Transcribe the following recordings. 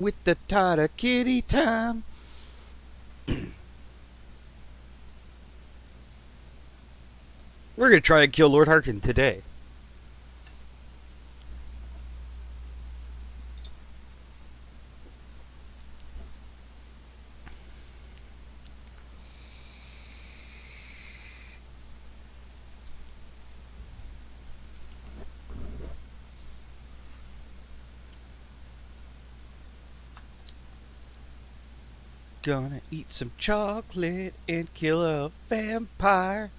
with the Tata Kitty time. We're gonna try and kill Lord Harkin today. Gonna eat some chocolate and kill a vampire.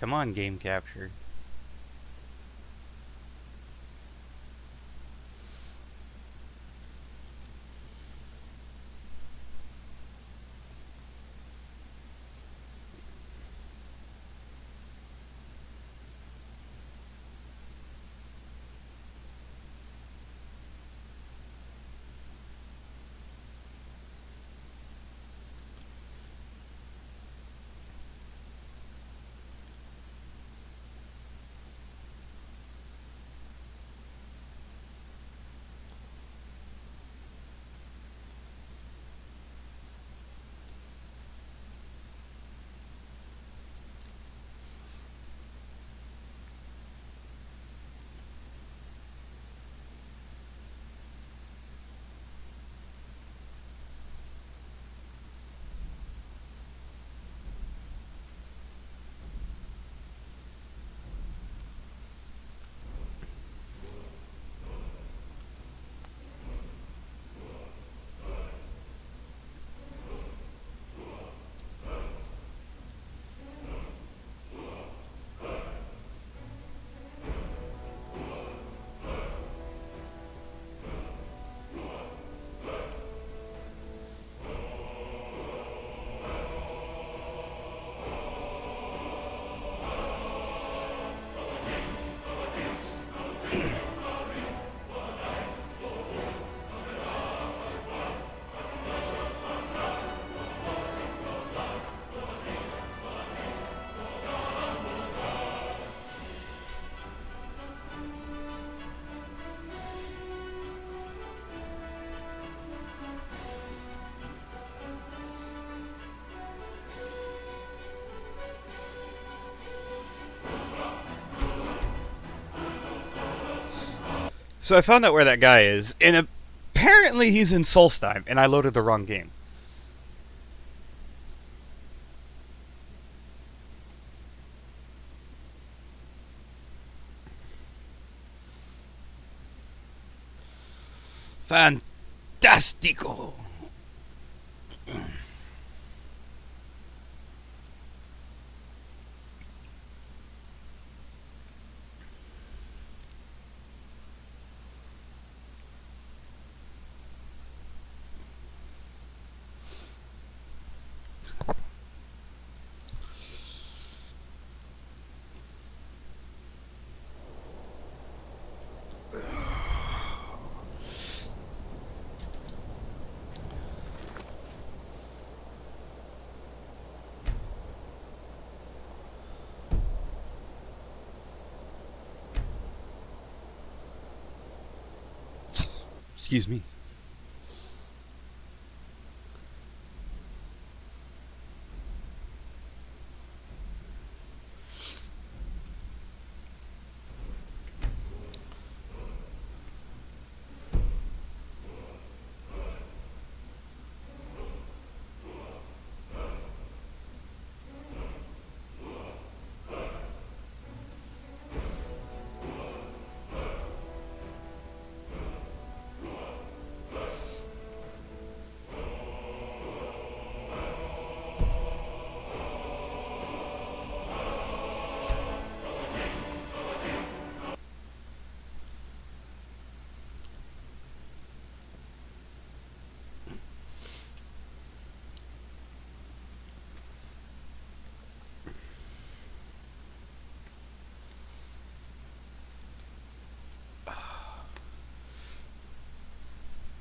Come on, game capture. So I found out where that guy is, and apparently he's in Solstheim, and I loaded the wrong game. Fantastico! Excuse me.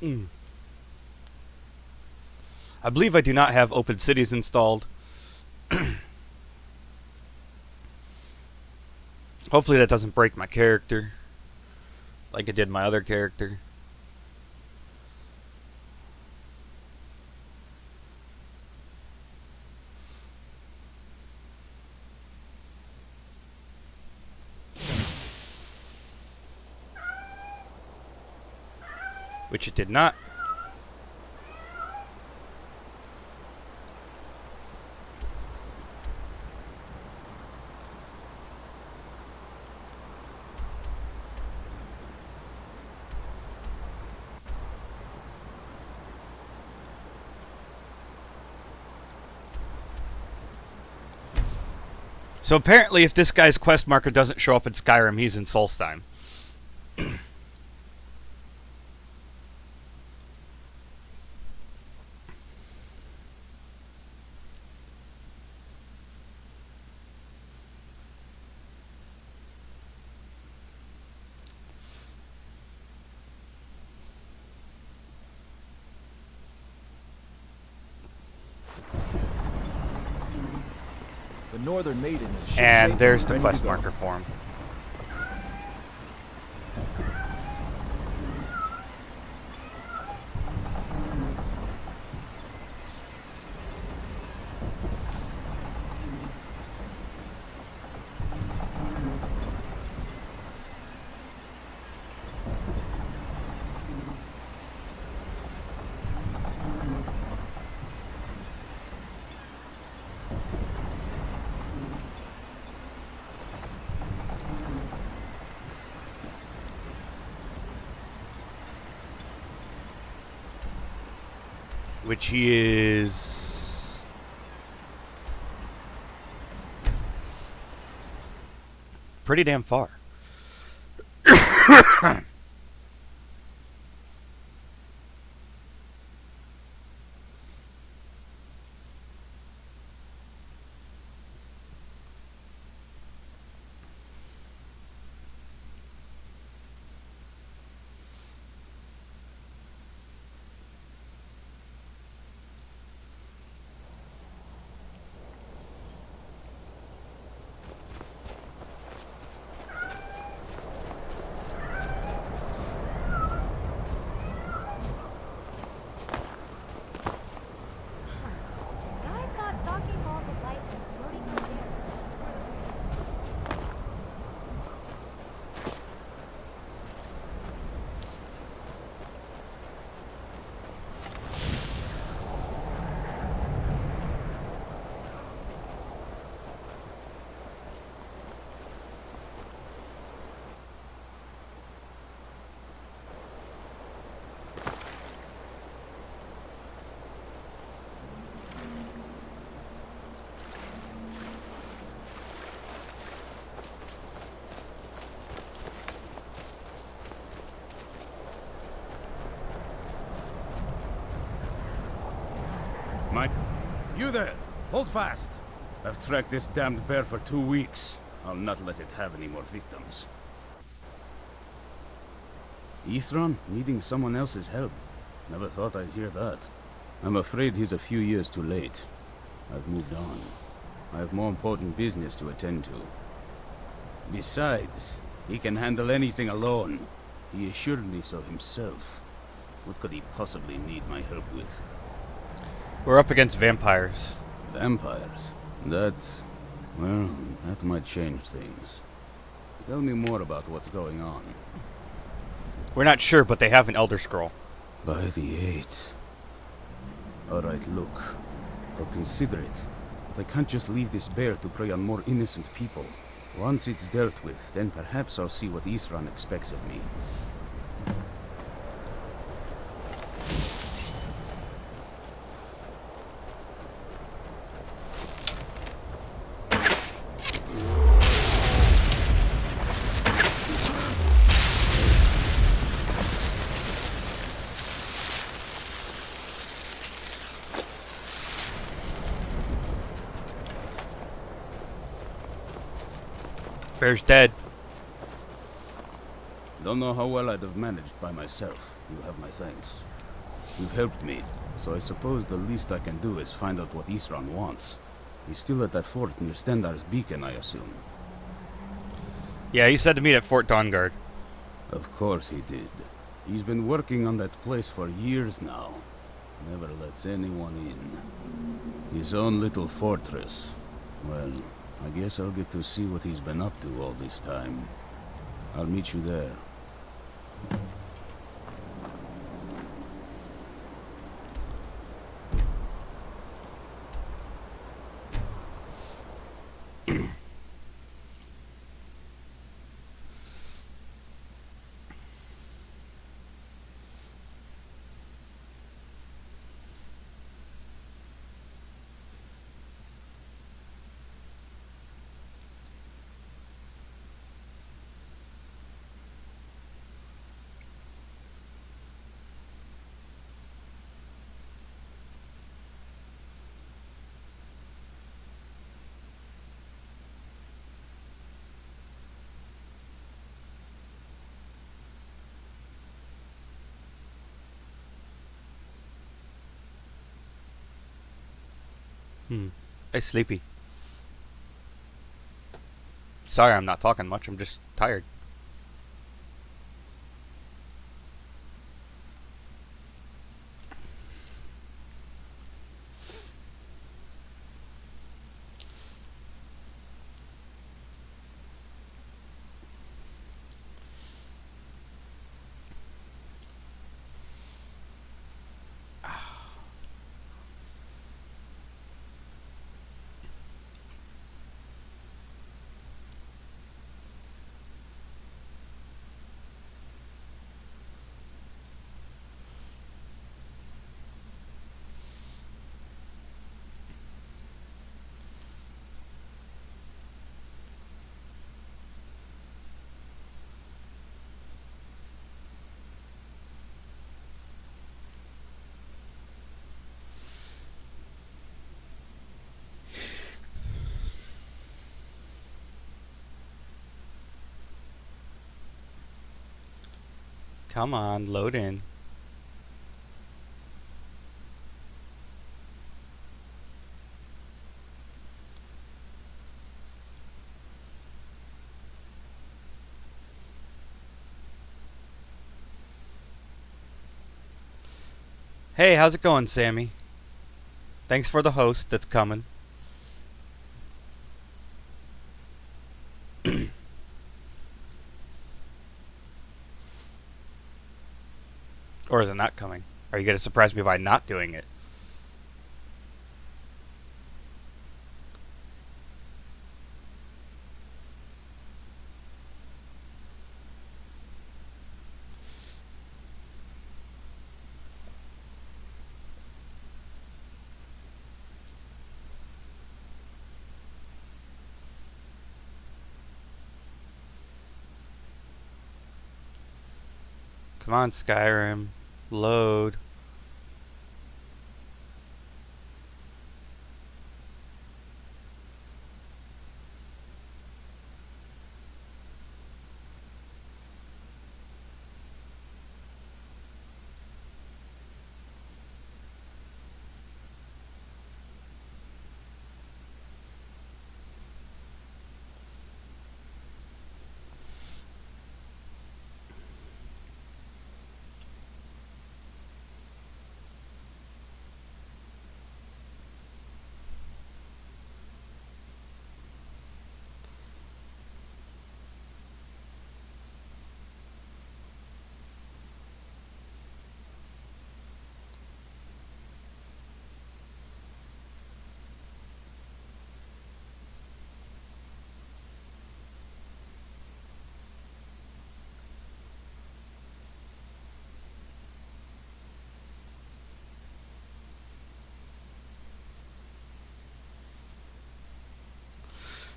Mm. I believe I do not have Open Cities installed. Hopefully that doesn't break my character like it did my other character. Which it did not. So apparently if this guy's quest marker doesn't show up in Skyrim, he's in Solstheim. The Northern Maiden is And there's the ready quest to go. marker for him. Which he is pretty damn far. And I've got docking balls of lightning floating on the air. Mike? You there! Hold fast! I've tracked this damned bear for 2 weeks. I'll not let it have any more victims. Isran needing someone else's help. Never thought I'd hear that. I'm afraid he's a few years too late. I've moved on. I have more important business to attend to. Besides, he can handle anything alone. He assured me so himself. What could he possibly need my help with? We're up against vampires. Vampires? That... well, that might change things. Tell me more about what's going on. We're not sure, but they have an Elder Scroll. By the 8th. Alright, look. I'll consider it. But I can't just leave this bear to prey on more innocent people. Once it's dealt with, then perhaps I'll see what Isran expects of me. Bear's dead. Don't know how well I'd have managed by myself. You have my thanks. You've helped me, so I suppose the least I can do is find out what Isran wants. He's still at that fort near Stendar's beacon, I assume. Yeah, he said to meet at Fort Dawnguard. Of course he did. He's been working on that place for years now. Never lets anyone in. His own little fortress. Well, I guess I'll get to see what he's been up to all this time. I'll meet you there. I'm sleepy. Sorry, I'm not talking much. I'm just tired. Come on, load in. Hey, how's it going, Sammy? Thanks for the host that's coming. Or is it not coming? Are you going to surprise me by not doing it? Come on, Skyrim. Load.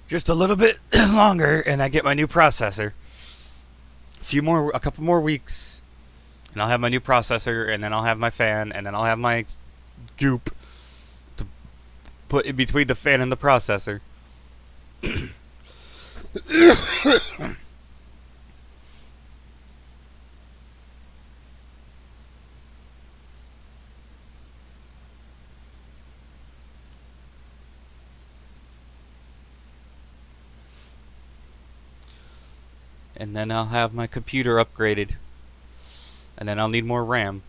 Just a little bit longer and I get my new processor. A couple more weeks and I'll have my new processor, and then I'll have my fan, and then I'll have my goop to put in between the fan and the processor. And then I'll have my computer upgraded. And then I'll need more RAM.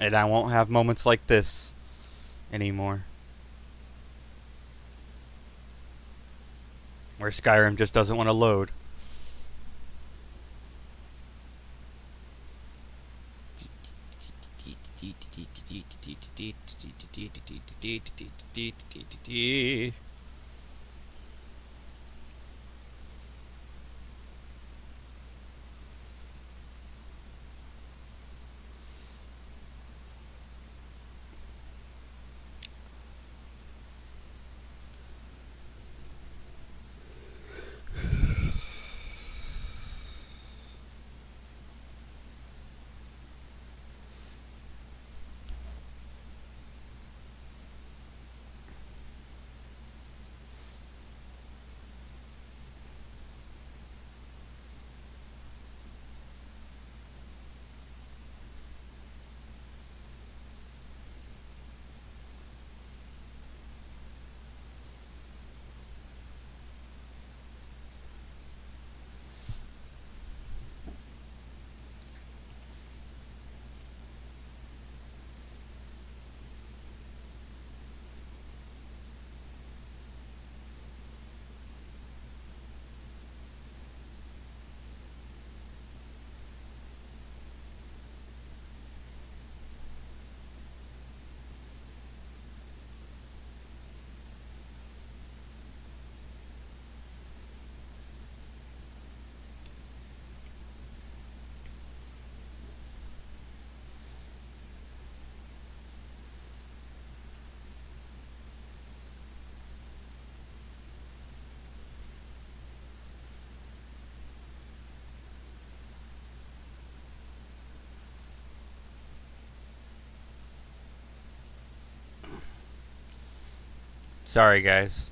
And I won't have moments like this anymore. Where Skyrim just doesn't want to load. Sorry, guys.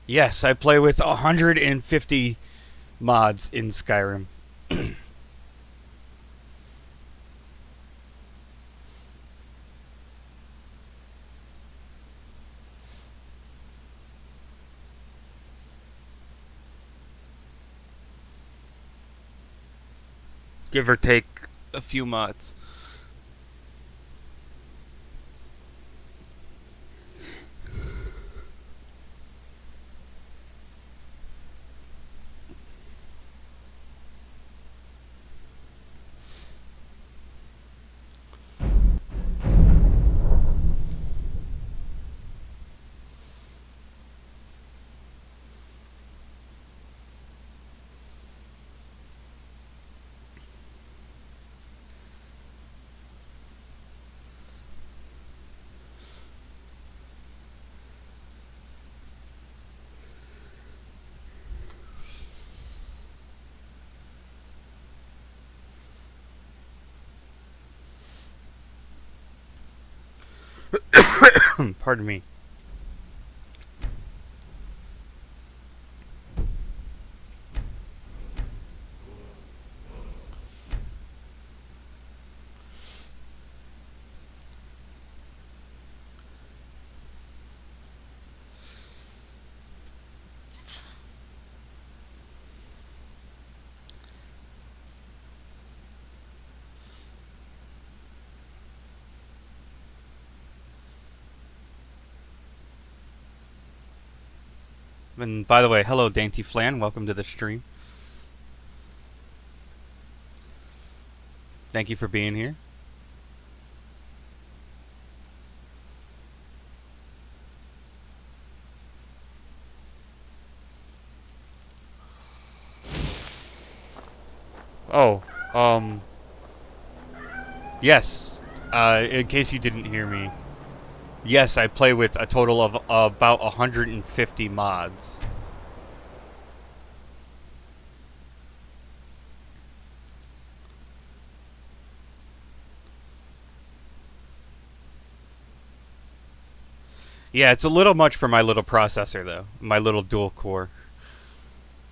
Yes, I play with 150 mods in Skyrim. Give or take a few mods. Pardon me. And by the way, hello Dainty Flan, welcome to the stream. Thank you for being here. Oh, yes. In case you didn't hear me, yes, I play with a total of about 150 mods. Yeah, it's a little much for my little processor, though. My little dual core.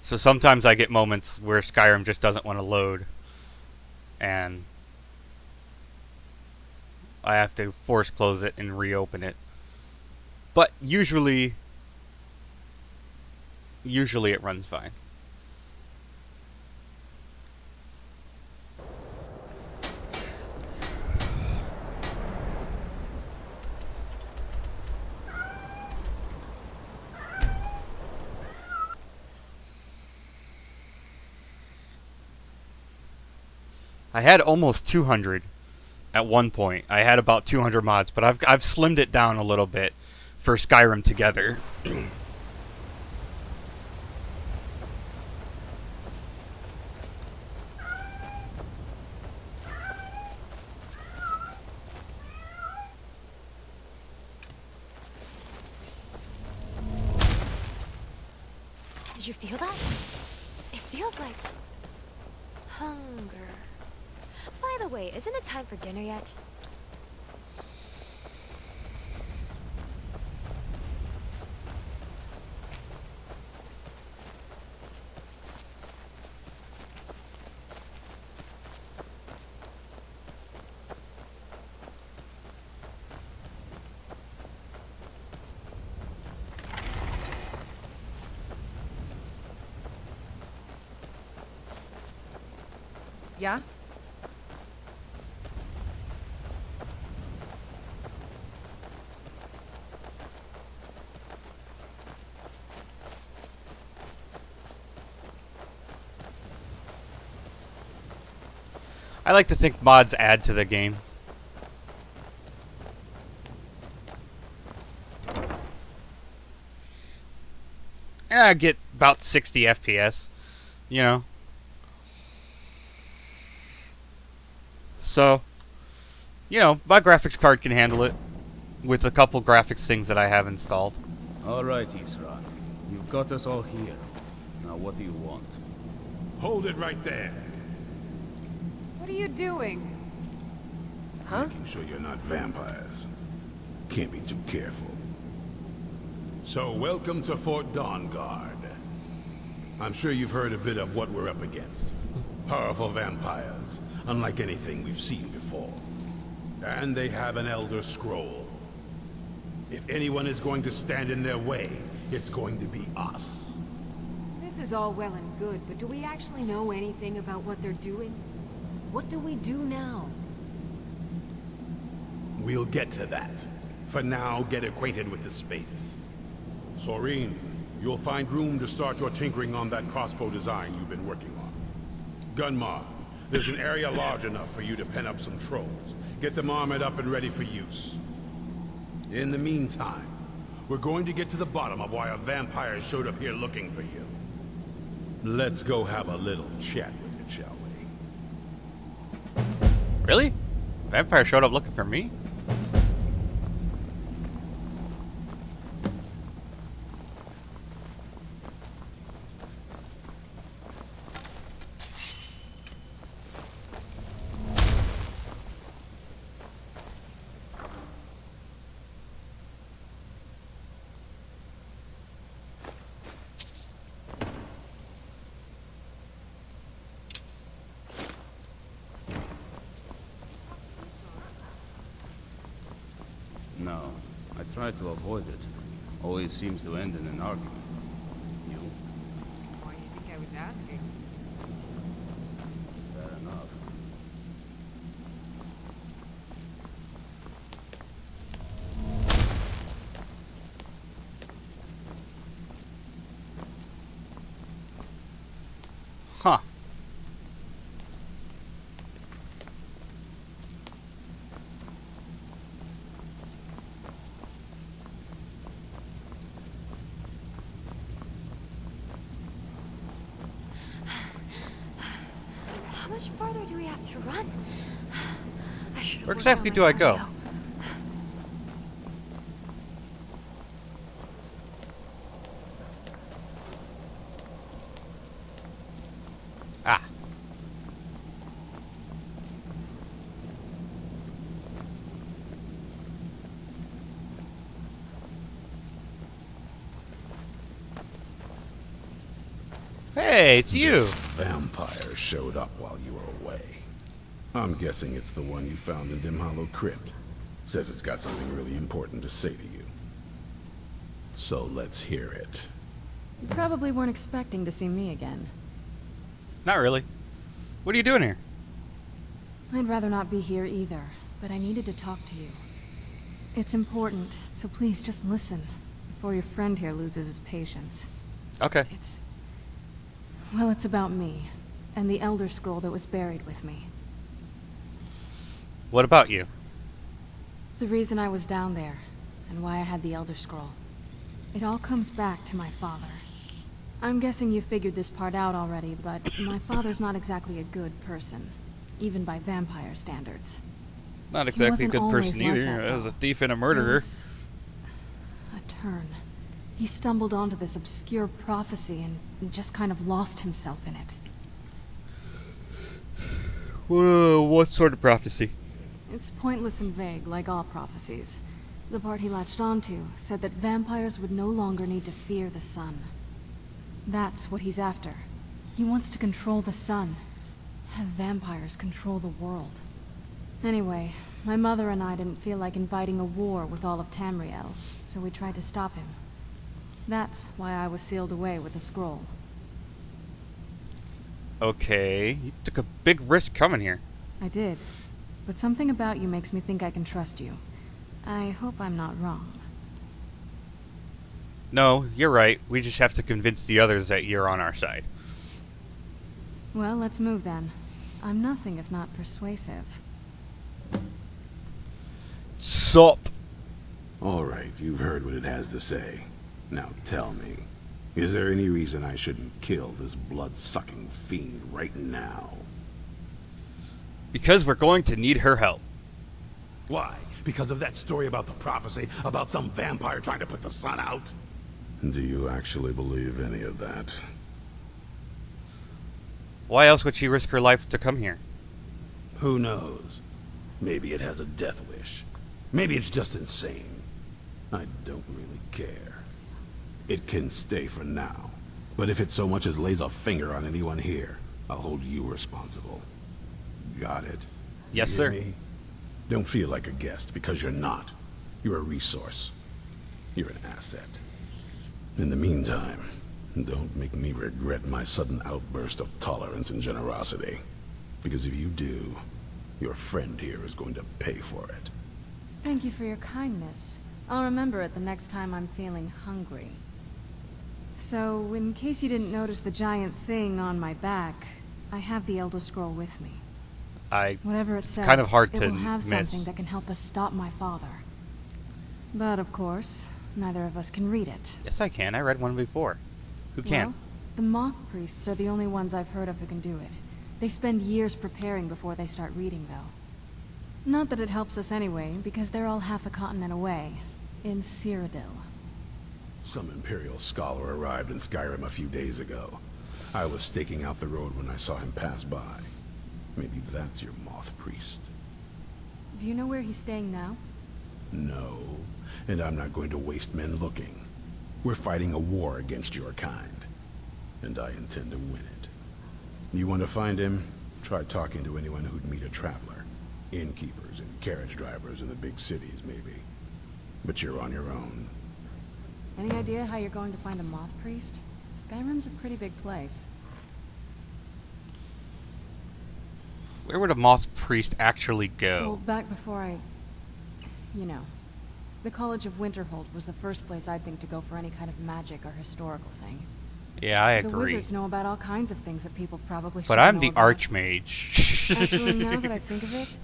So sometimes I get moments where Skyrim just doesn't want to load. And I have to force close it and reopen it. But usually it runs fine. I had almost 200 at one point. I had about 200 mods, but I've slimmed it down a little bit for Skyrim Together. Did you feel that? It feels like hunger. By the way, isn't it time for dinner yet? Yeah? I like to think mods add to the game. And I get about 60 FPS, you know. So, you know, my graphics card can handle it with a couple graphics things that I have installed. All right, Isra. You've got us all here. Now, what do you want? Hold it right there. What are you doing? Making sure you're not vampires. Can't be too careful. So, welcome to Fort Dawnguard. I'm sure you've heard a bit of what we're up against. Powerful vampires, unlike anything we've seen before. And they have an Elder Scroll. If anyone is going to stand in their way, it's going to be us. This is all well and good, but do we actually know anything about what they're doing? What do we do now? We'll get to that. For now, get acquainted with the space. Soreen, you'll find room to start your tinkering on that crossbow design you've been working on. Gunmar, there's an area large enough for you to pen up some trolls. Get them armored up and ready for use. In the meantime, we're going to get to the bottom of why a vampire showed up here looking for you. Let's go have a little chat with it, shall we? Really? Vampire showed up looking for me? No, I try to avoid it. Always seems to end in an argument. You? Why do you think I was asking? Fair enough. Huh. How much much farther do we have to run? I should have Where worked on exactly my do I go? cardio. Ah. Hey, it's you. This vampire showed up while you were away. I'm guessing it's the one you found in Dim Hollow Crypt. Says it's got something really important to say to you. So let's hear it. You probably weren't expecting to see me again. Not really. What are you doing here? I'd rather not be here either, but I needed to talk to you. It's important, so please just listen before your friend here loses his patience. Okay. Well, it's about me, and the Elder Scroll that was buried with me. What about you? The reason I was down there, and why I had the Elder Scroll. It all comes back to my father. I'm guessing you figured this part out already, but my father's not exactly a good person, even by vampire standards. Not exactly a wasn't good always person like either. that, He was though. a thief and a There murderer. was a turn. He stumbled onto this obscure prophecy and just kind of lost himself in it. Whoa, what sort of prophecy? It's pointless and vague, like all prophecies. The part he latched onto said that vampires would no longer need to fear the sun. That's what he's after. He wants to control the sun. Have vampires control the world. Anyway, my mother and I didn't feel like inviting a war with all of Tamriel, so we tried to stop him. That's why I was sealed away with the scroll. Okay, you took a big risk coming here. I did. But something about you makes me think I can trust you. I hope I'm not wrong. No, you're right. We just have to convince the others that you're on our side. Well, let's move then. I'm nothing if not persuasive. Sup? All right, you've heard what it has to say. Now tell me, is there any reason I shouldn't kill this blood-sucking fiend right now? Because we're going to need her help. Why? Because of that story about the prophecy, about some vampire trying to put the sun out? Do you actually believe any of that? Why else would she risk her life to come here? Who knows? Maybe it has a death wish. Maybe it's just insane. I don't really care. It can stay for now. But if it so much as lays a finger on anyone here, I'll hold you responsible. Got it? Yes, You sir. hear me? Don't feel like a guest, because you're not. You're a resource. You're an asset. In the meantime, don't make me regret my sudden outburst of tolerance and generosity. Because if you do, your friend here is going to pay for it. Thank you for your kindness. I'll remember it the next time I'm feeling hungry. So, in case you didn't notice the giant thing on my back, I have the Elder Scroll with me. Whatever it says, kind of hard it to will have miss. something that can help us stop my father. But of course, neither of us can read it. Yes, I can. I read one before. Who can? Well, the moth priests are the only ones I've heard of who can do it. They spend years preparing before they start reading, though. Not that it helps us anyway, because they're all half a continent away, in Cyrodiil. Some Imperial scholar arrived in Skyrim a few days ago. I was staking out the road when I saw him pass by. Maybe that's your moth priest. Do you know where he's staying now? No, and I'm not going to waste men looking. We're fighting a war against your kind, and I intend to win it. You want to find him? Try talking to anyone who'd meet a traveler. Innkeepers and carriage drivers in the big cities, maybe. But you're on your own. Any idea how you're going to find a moth priest? Skyrim's a pretty big place. Where would a moth priest actually Well, go? back before you know, the College of Winterhold was the first place I'd think to go for any kind of magic or historical thing. Yeah, I The agree. wizards know about all kinds of things that people probably But shouldn't I'm know the about. archmage. Actually, now that I think of it,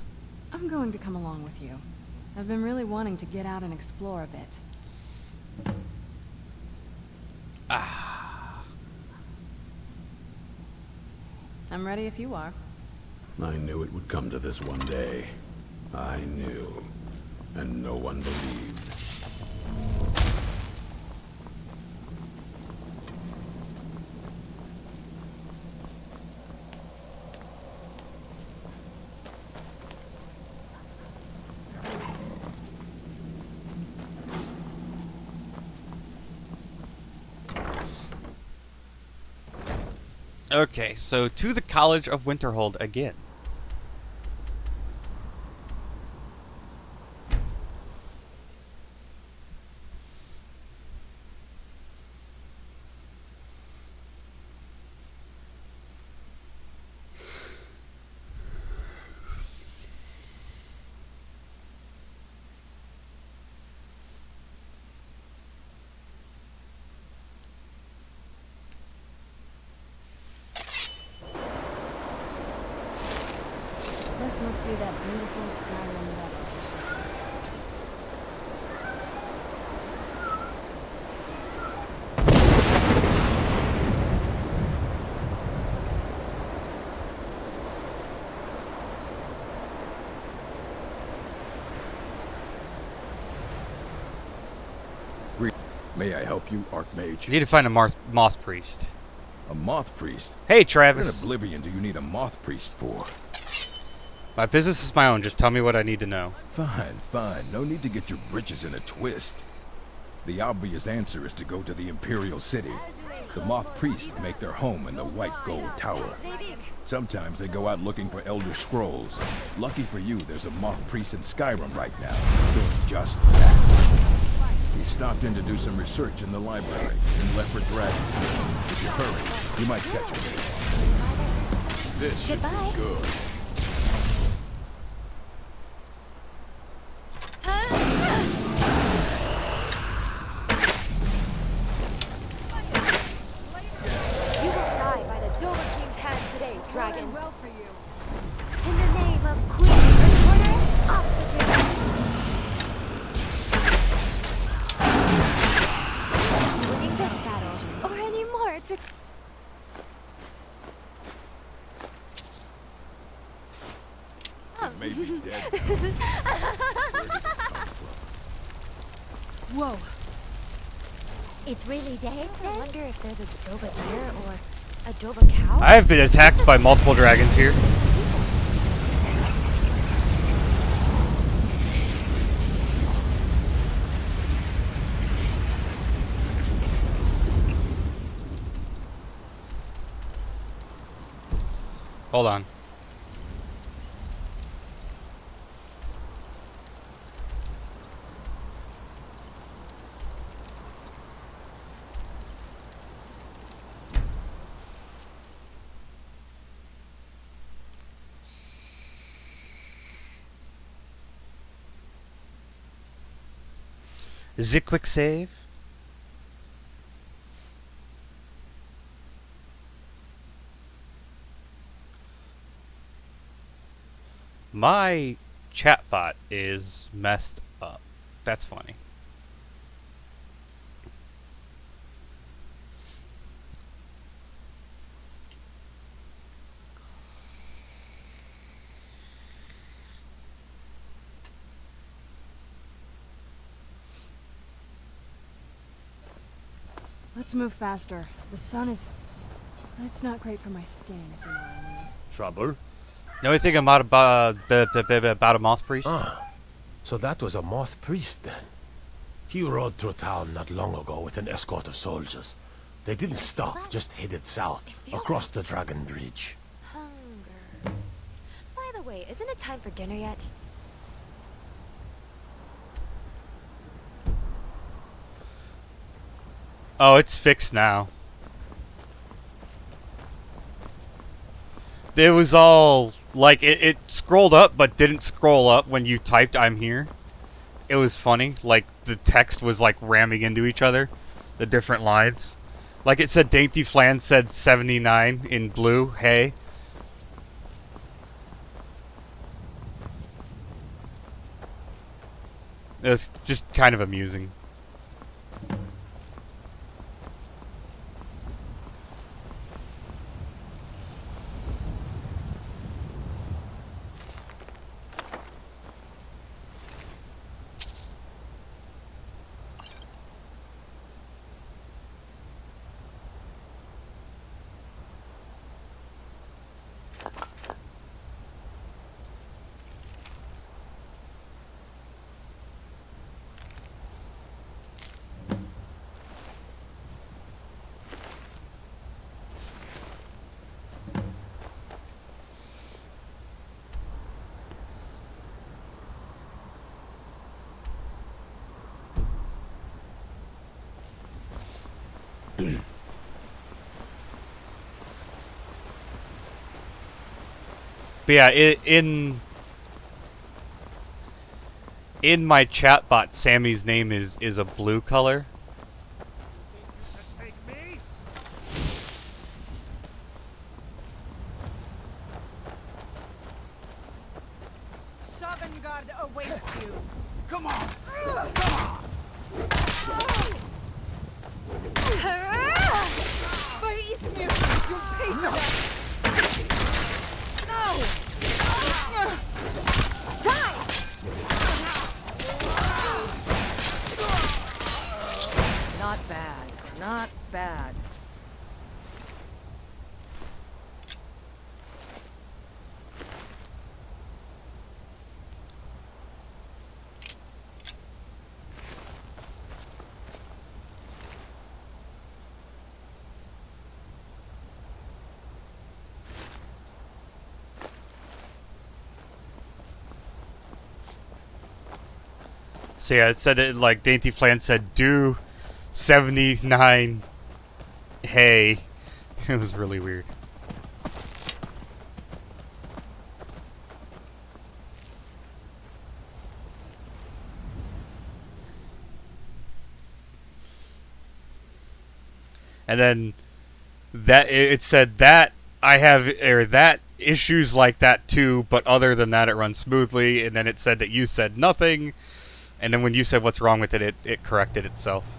I'm going to come along with you. I've been really wanting to get out and explore a bit. I'm ready if you are. I knew it would come to this one day. I knew. And no one believed. Okay, so to the College of Winterhold again. This must be that beautiful Skyrim weather. May I help you, You Archmage? need to find a moss priest. A moth priest? Hey, What in Travis. Oblivion do you need a moth priest for? My business is my own. Just tell me what I need to know. Fine, fine. No need to get your britches in a twist. The obvious answer is to go to the Imperial City. The moth priests make their home in the White Gold Tower. Sometimes they go out looking for Elder Scrolls. Lucky for you, there's a moth priest in Skyrim right now, doing just that. He stopped in to do some research in the library, and left for Dragon. If you hurry, you might catch him. This should Goodbye. be good. You will die by the Dova King's hand today, dragon. Well for you. In the name of Queen Earthborner, off the gate. Winning this battle, or any more to... May be dead. Whoa. It's really dead? I wonder if there's a Dova deer or a Dova cow? I have been attacked by multiple dragons here. Hold on. Is it quick save? My chatbot is messed up. That's funny. Let's move faster. The sun is... It's not great for my skin, if you know what I mean. Trouble? Know anything about about a moss priest? Ah, so that was a moth priest then. He rode through town not long ago with an escort of soldiers. They didn't stop, just headed south, across the Dragon Bridge. Hunger. By the way, isn't it time for dinner yet? Oh, it's fixed now. It was all like it scrolled up but didn't scroll up when you typed "I'm here." It was funny. Like the text was like ramming into each other, the different lines. Like it said Dainty Flan said 79 in blue. Hey. It was just kind of amusing. But yeah, in my chatbot, Sammy's name is a blue color. Sovngarde awaits you. Come on! By Ismir, you'll pay for that. No! Die! Not bad. Not bad. So yeah, it said it like Dainty Flan said, do 79 hey. It was really weird. And then that it said that I have that issues like that too, but other than that it runs smoothly. And then it said that you said nothing. And then when you said what's wrong with it, it corrected itself.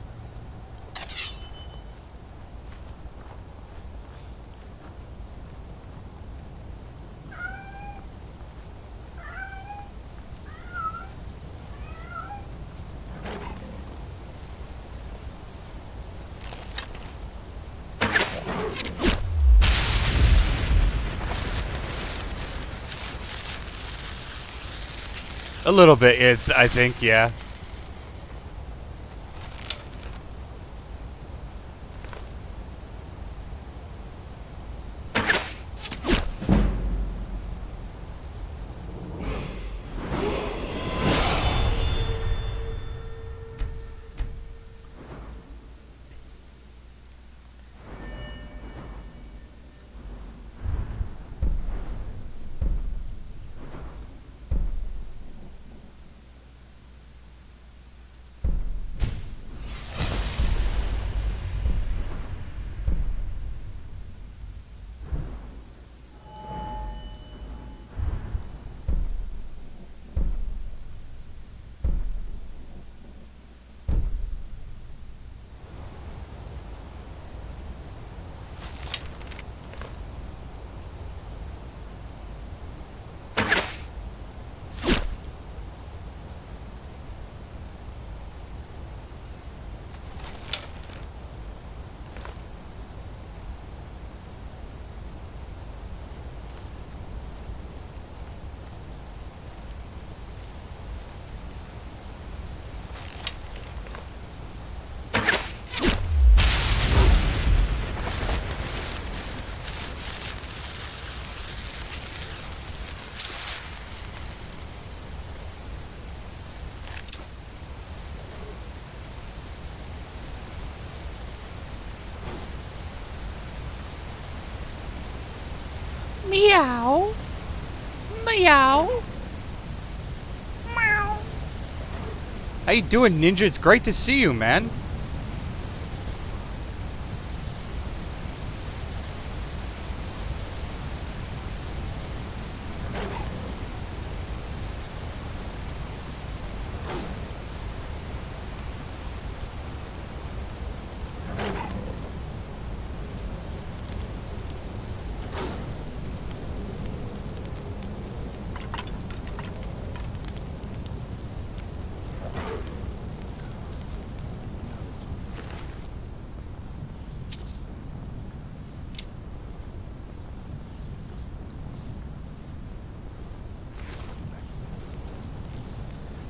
A little bit, I think, yeah. Meow. Meow. Meow. How you doing, Ninja? It's great to see you, man.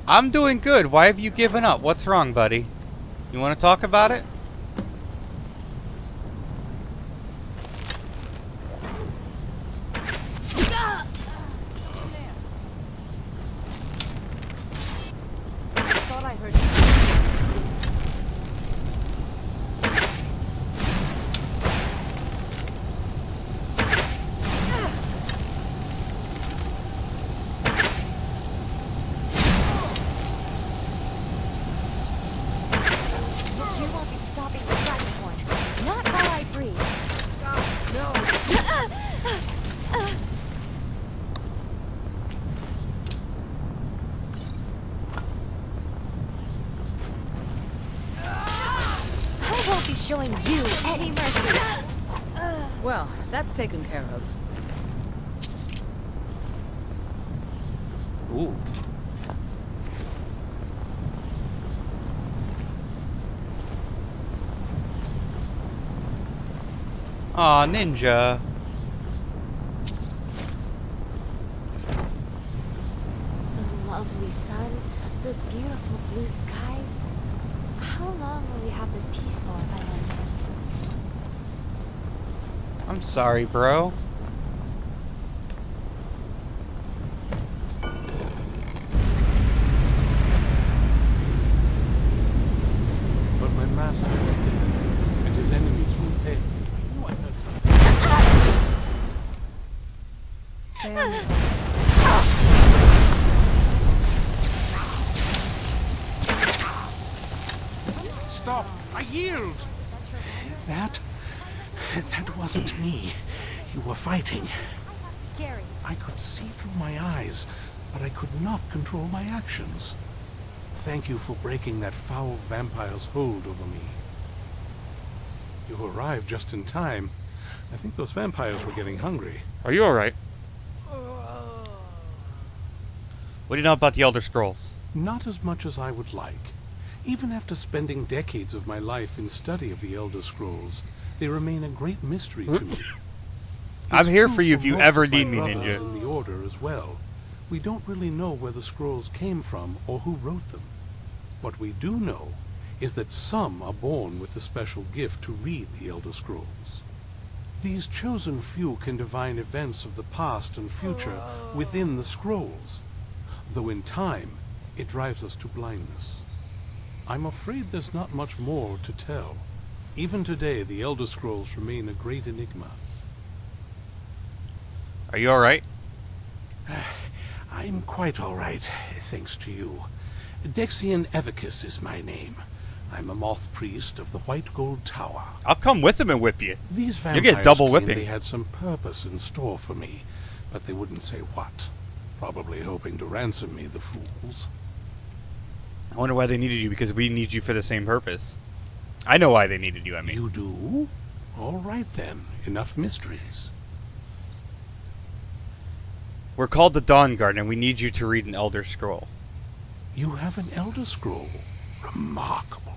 I'm doing good. Why have you given up? What's wrong, buddy? You want to talk about it? Thought I heard. I won't be showing you any mercy. Well, that's taken care of. Ooh. Aw, ninja. The lovely sun, the beautiful blue skies. How long will we have this peace for, I wonder? I'm sorry, bro. But my master is dead, and his enemies will pay. I knew I heard something. Stop! I yield! That wasn't me. You were fighting. Gary. I could see through my eyes, but I could not control my actions. Thank you for breaking that foul vampire's hold over me. You arrived just in time. I think those vampires were getting hungry. Are you alright? What do you know about the Elder Scrolls? Not as much as I would like. Even after spending decades of my life in study of the Elder Scrolls, they remain a great mystery to me. I'm It's here true for you if for you most ever of my need me, brothers ninja. in the Order as well. We don't really know where the scrolls came from or who wrote them. What we do know is that some are born with the special gift to read the Elder Scrolls. These chosen few can divine events of the past and future within the scrolls, though in time it drives us to blindness. I'm afraid there's not much more to tell. Even today, the Elder Scrolls remain a great enigma. Are you alright? I'm quite all right, thanks to you. Dexian Evicus is my name. I'm a moth priest of the White Gold Tower. I'll come with him and whip you. These You vampires get double claimed whipping. they had some purpose in store for me, but they wouldn't say what. Probably hoping to ransom me, the fools. I wonder why they needed you, because we need you for the same purpose. I know why they needed you, I mean. You do? All right then, enough mysteries. We're called the Dawn Guard, and we need you to read an Elder Scroll. You have an Elder Scroll. Remarkable.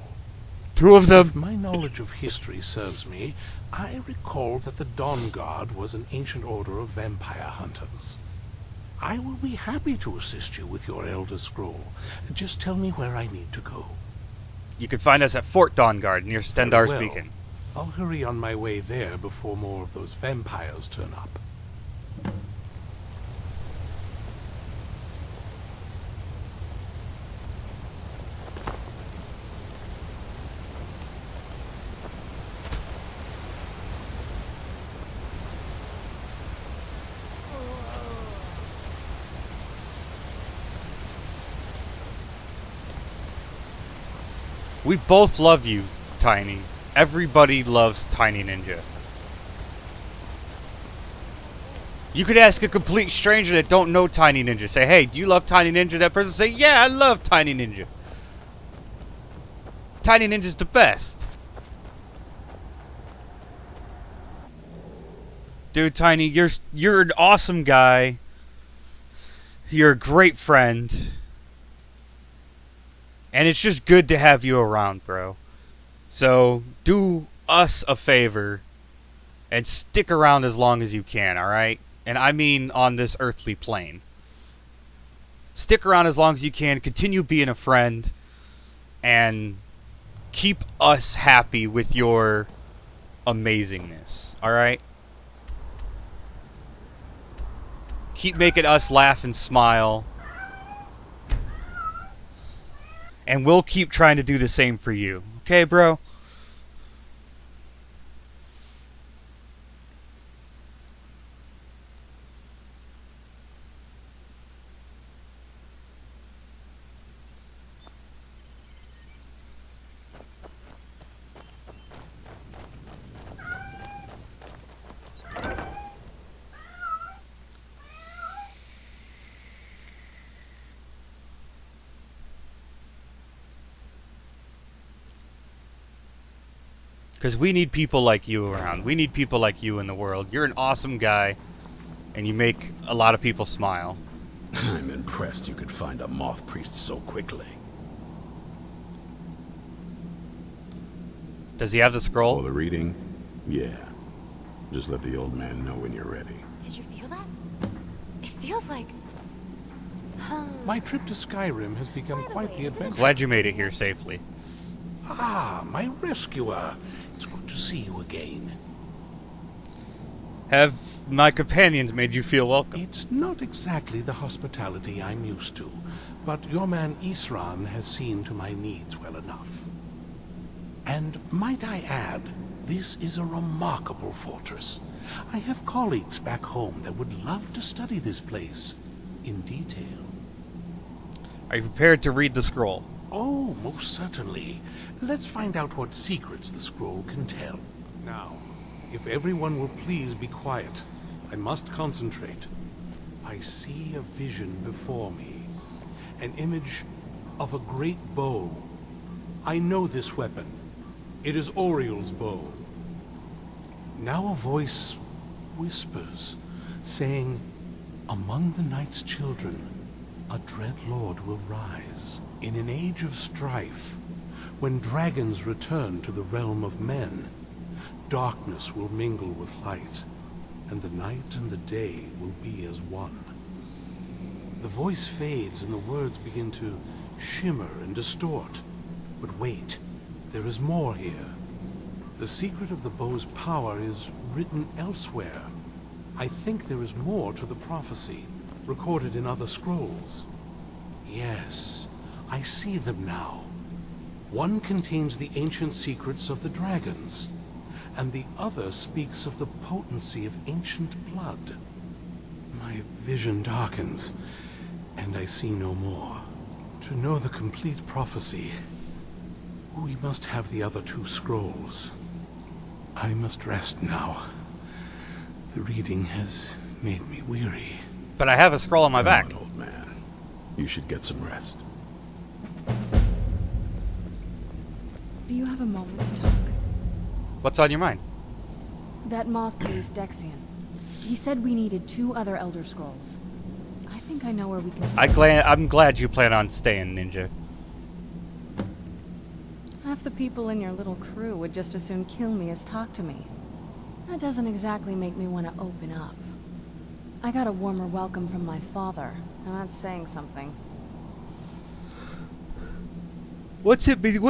2 of them. If my knowledge of history serves me, I recall that the Dawn Guard was an ancient order of vampire hunters. I will be happy to assist you with your Elder Scroll. Just tell me where I need to go. You can find us at Fort Dawn Guard near Stendar's Very well. Beacon. I'll hurry on my way there before more of those vampires turn up. We both love you, Tiny. Everybody loves Tiny Ninja. You could ask a complete stranger that don't know Tiny Ninja. Say, hey, do you love Tiny Ninja? That person say, yeah, I love Tiny Ninja. Tiny Ninja's the best. Dude, Tiny, you're an awesome guy. You're a great friend. And it's just good to have you around, bro. So, do us a favor and stick around as long as you can, alright? And I mean on this earthly plane. Stick around as long as you can, continue being a friend, and keep us happy with your amazingness, alright? Keep making us laugh and smile. And we'll keep trying to do the same for you. Okay, bro? Because we need people like you around. We need people like you in the world. You're an awesome guy, and you make a lot of people smile. I'm impressed you could find a moth priest so quickly. Does he have the scroll? For the reading? Yeah. Just let the old man know when you're ready. Did you feel that? It feels like My trip to Skyrim has become quite the adventure. Glad you made it here safely. Ah, my rescuer. It's good to see you again. Have my companions made you feel welcome? It's not exactly the hospitality I'm used to, but your man Isran has seen to my needs well enough. And might I add, this is a remarkable fortress. I have colleagues back home that would love to study this place in detail. Are you prepared to read the scroll? Oh, most certainly. Let's find out what secrets the scroll can tell. Now, if everyone will please be quiet, I must concentrate. I see a vision before me. An image of a great bow. I know this weapon. It is Oriel's bow. Now a voice whispers, saying, "Among the night's children, a dread lord will rise. In an age of strife, when dragons return to the realm of men, darkness will mingle with light, and the night and the day will be as one." The voice fades and the words begin to shimmer and distort. But wait, there is more here. The secret of the bow's power is written elsewhere. I think there is more to the prophecy, recorded in other scrolls. Yes, I see them now. One contains the ancient secrets of the dragons, and the other speaks of the potency of ancient blood. My vision darkens, and I see no more. To know the complete prophecy, we must have the other two scrolls. I must rest now. The reading has made me weary. But I have a scroll on my back. Come on, old man. You should get some rest. Do you have a moment to talk? What's on your mind? That moth priest, Dexian. He said we needed 2 other Elder Scrolls. I think I know where we can start. I'm glad you plan on staying, Ninja. Half the people in your little crew would just as soon kill me as talk to me. That doesn't exactly make me want to open up. I got a warmer welcome from my father, and that's saying something. What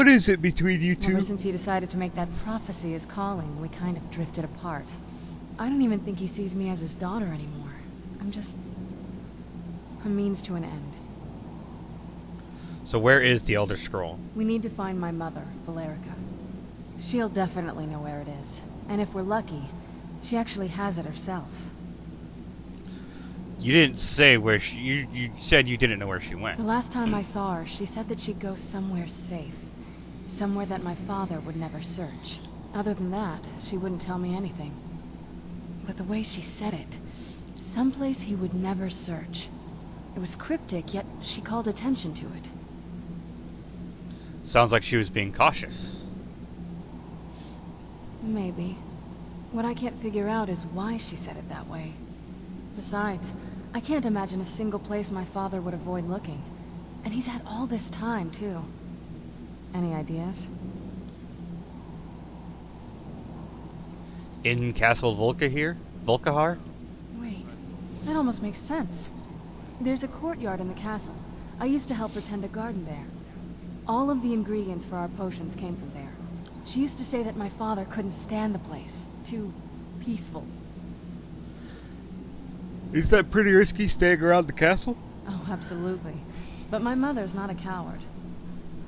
is it between you two? Ever since he decided to make that prophecy his calling, we kind of drifted apart. I don't even think he sees me as his daughter anymore. I'm just a means to an end. So where is the Elder Scroll? We need to find my mother, Valerica. She'll definitely know where it is. And if we're lucky, she actually has it herself. You didn't say where she... You said you didn't know where she went. The last time I saw her, she said that she'd go somewhere safe. Somewhere that my father would never search. Other than that, she wouldn't tell me anything. But the way she said it, someplace he would never search. It was cryptic, yet she called attention to it. Sounds like she was being cautious. Maybe. What I can't figure out is why she said it that way. Besides, I can't imagine a single place my father would avoid looking. And he's had all this time, too. Any ideas? In Castle Volkahar? Wait, that almost makes sense. There's a courtyard in the castle. I used to help her tend a garden there. All of the ingredients for our potions came from there. She used to say that my father couldn't stand the place. Too peaceful. Is that pretty risky staying around the castle? Oh, absolutely. But my mother's not a coward.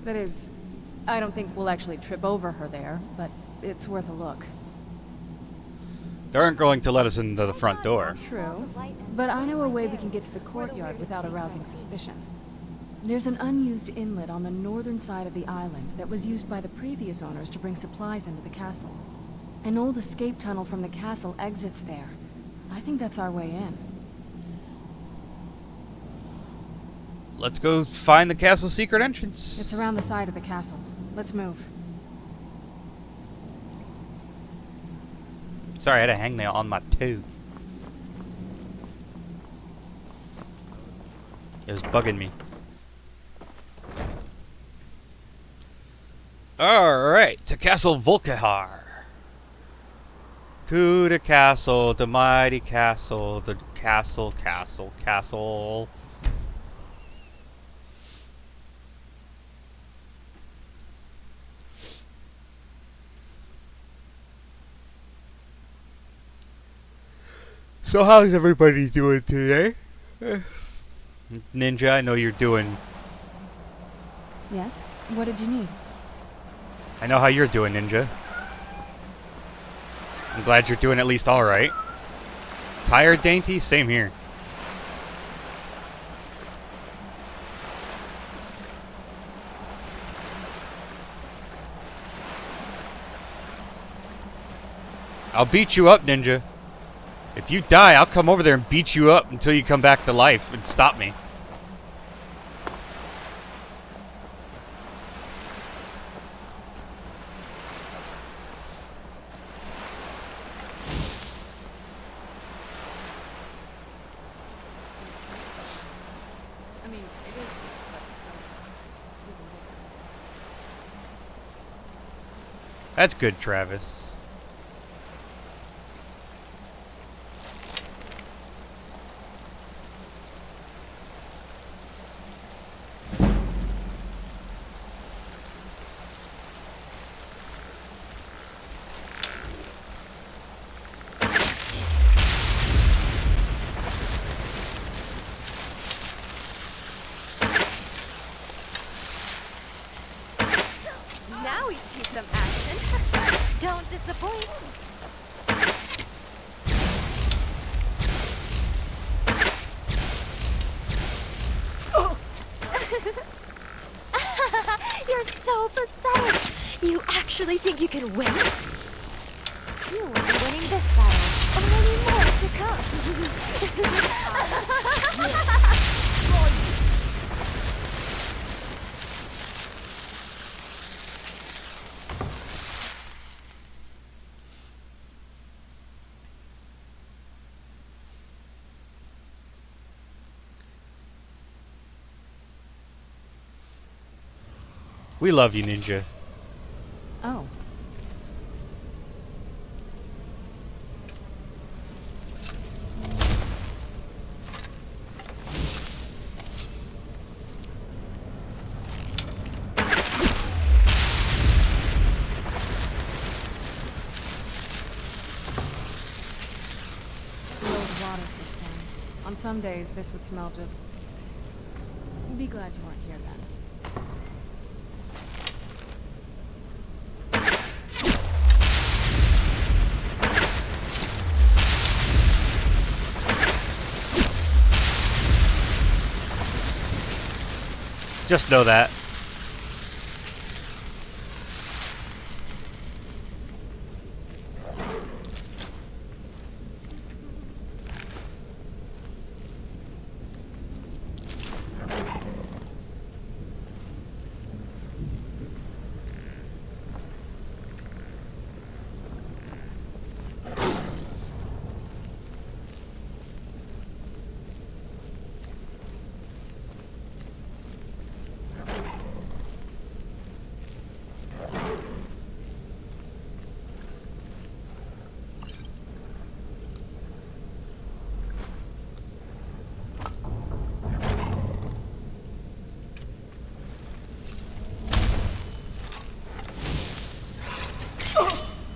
That is, I don't think we'll actually trip over her there, but it's worth a look. They aren't going to let us into the front door. True, but I know a way we can get to the courtyard without arousing suspicion. There's an unused inlet on the northern side of the island that was used by the previous owners to bring supplies into the castle. An old escape tunnel from the castle exits there. I think that's our way in. Let's go find the castle's secret entrance. It's around the side of the castle. Let's move. Sorry, I had a hangnail on my toe. It was bugging me. Alright, to Castle Volkihar. To the castle, the mighty castle, the castle. So how's everybody doing today? Ninja, I know you're doing... Yes? What did you need? I know how you're doing, Ninja. I'm glad you're doing at least alright. Tired, Dainty? Same here. I'll beat you up, Ninja. If you die, I'll come over there and beat you up until you come back to life and stop me. I mean, it is. That's good, Travis. Now we see some action. Don't disappoint. You're so pathetic. You actually think you can win? You will be winning this battle. Or many more to come. We love you, Ninja. Oh. The old water system. On some days, this would smell just... Be glad you weren't here then. Just know that.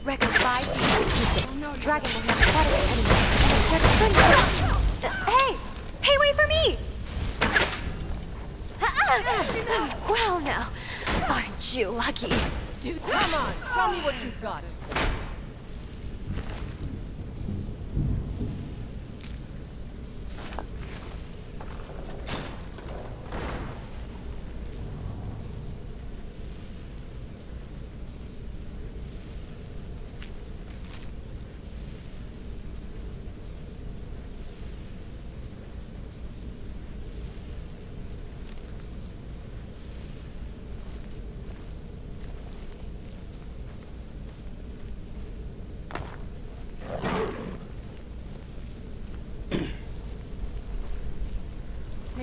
Record 5 Dragon will have better anyway. Hey! Hey, wait for me! Well now, aren't you lucky? Dude, come on! Tell me what you've got. Take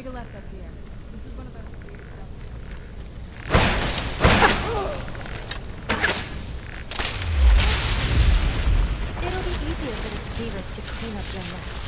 a left up here. This is one of those weird It'll be easier for the Skeevers to clean up your mess.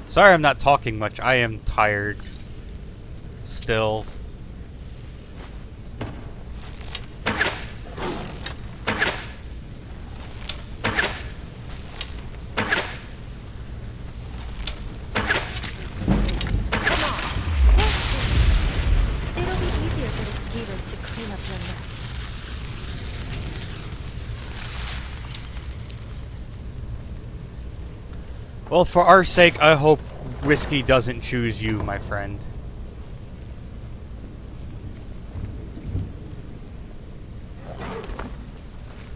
Sorry I'm not talking much. I am tired. Still. It'll be easier for the Skeevers to clean up your mess. Well, for our sake, I hope whiskey doesn't choose you, my friend.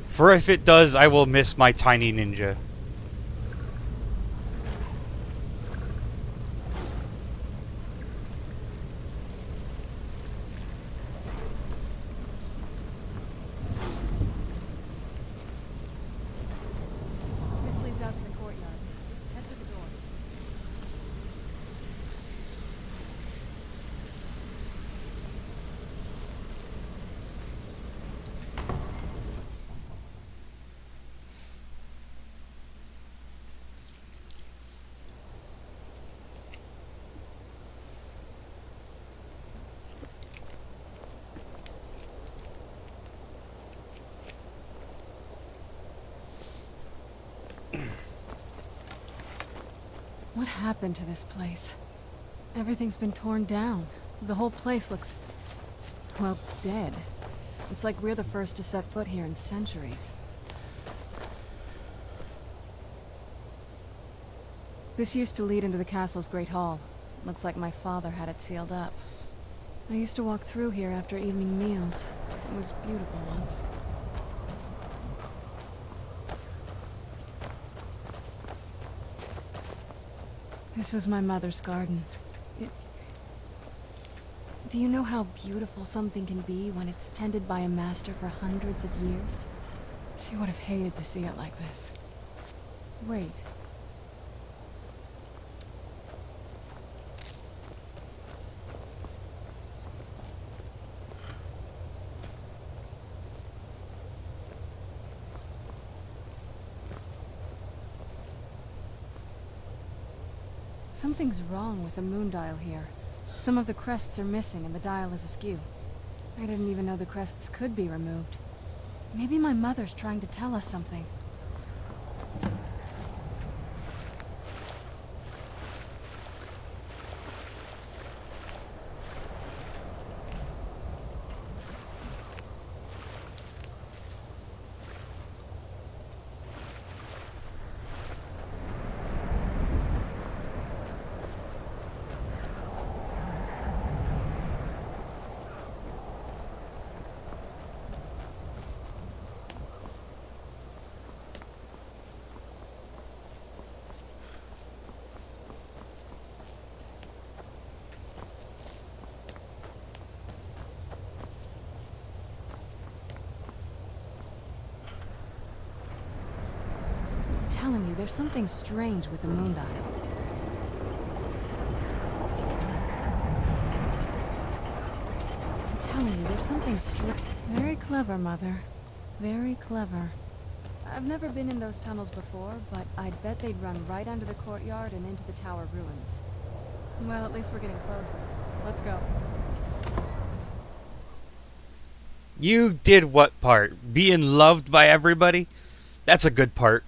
For if it does, I will miss my tiny ninja. This leads out to the courtyard. Just head to the door. What happened to this place? Everything's been torn down. The whole place looks, well, dead. It's like we're the first to set foot here in centuries. This used to lead into the castle's great hall. Looks like my father had it sealed up. I used to walk through here after evening meals. It was beautiful once. This was my mother's garden. Do you know how beautiful something can be when it's tended by a master for hundreds of years? She would have hated to see it like this. Wait. Something's wrong with the moon dial here. Some of the crests are missing and the dial is askew. I didn't even know the crests could be removed. Maybe my mother's trying to tell us something. I'm telling you, there's something strange with the moon dial. I'm telling you, there's something strange. Very clever, Mother. Very clever. I've never been in those tunnels before, but I'd bet they'd run right under the courtyard and into the tower ruins. Well, at least we're getting closer. Let's go. You did what part? Being loved by everybody? That's a good part.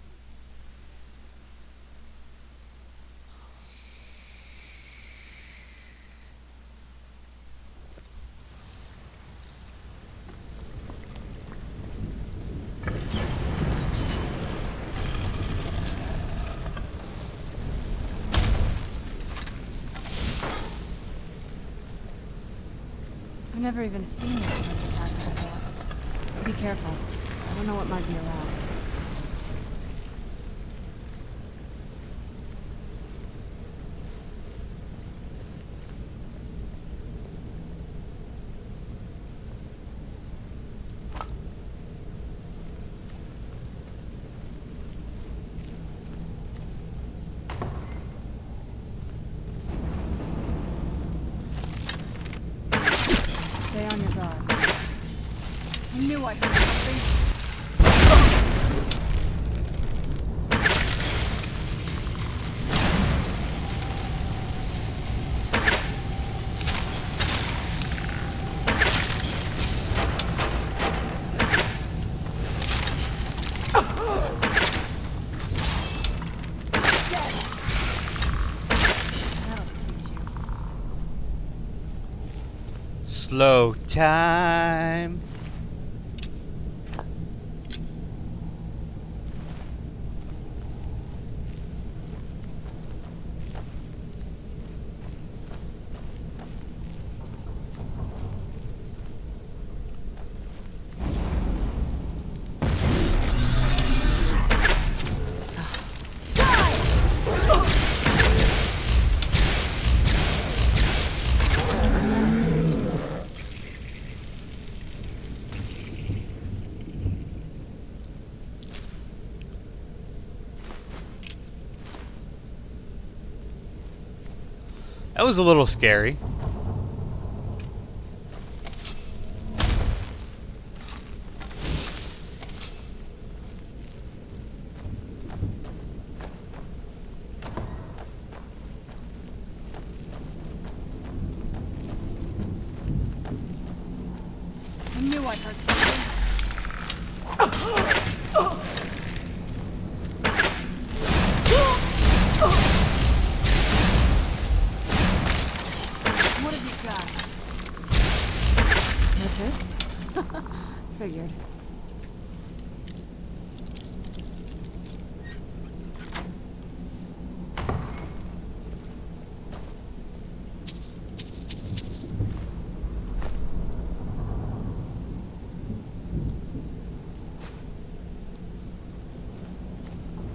I've never even seen this kind of castle before. Be careful. I don't know what might be around. Stay on your guard. I knew I heard something. Slow time. That was a little scary. I knew I heard something. What have you got? That's it? Figured.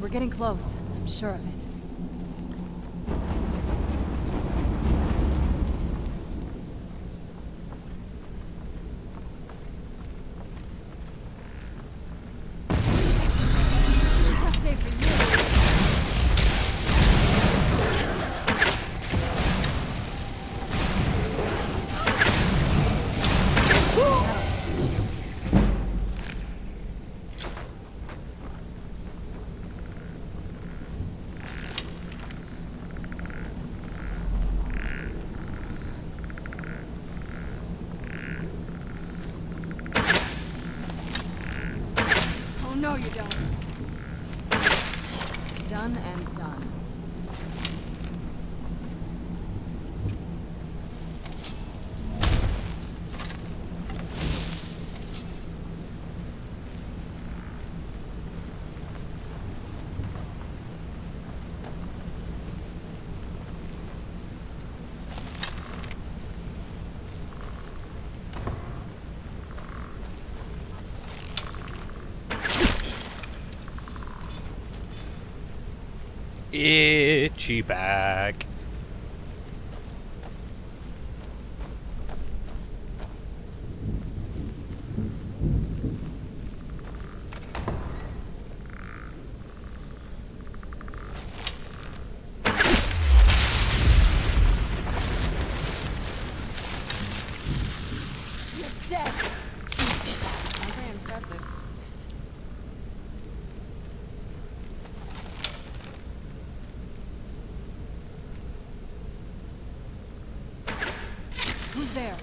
We're getting close. I'm sure of it. Tough day for you. Oh no, you don't. Done and done. Itchy back. You're dead. Not very impressive. Who's there?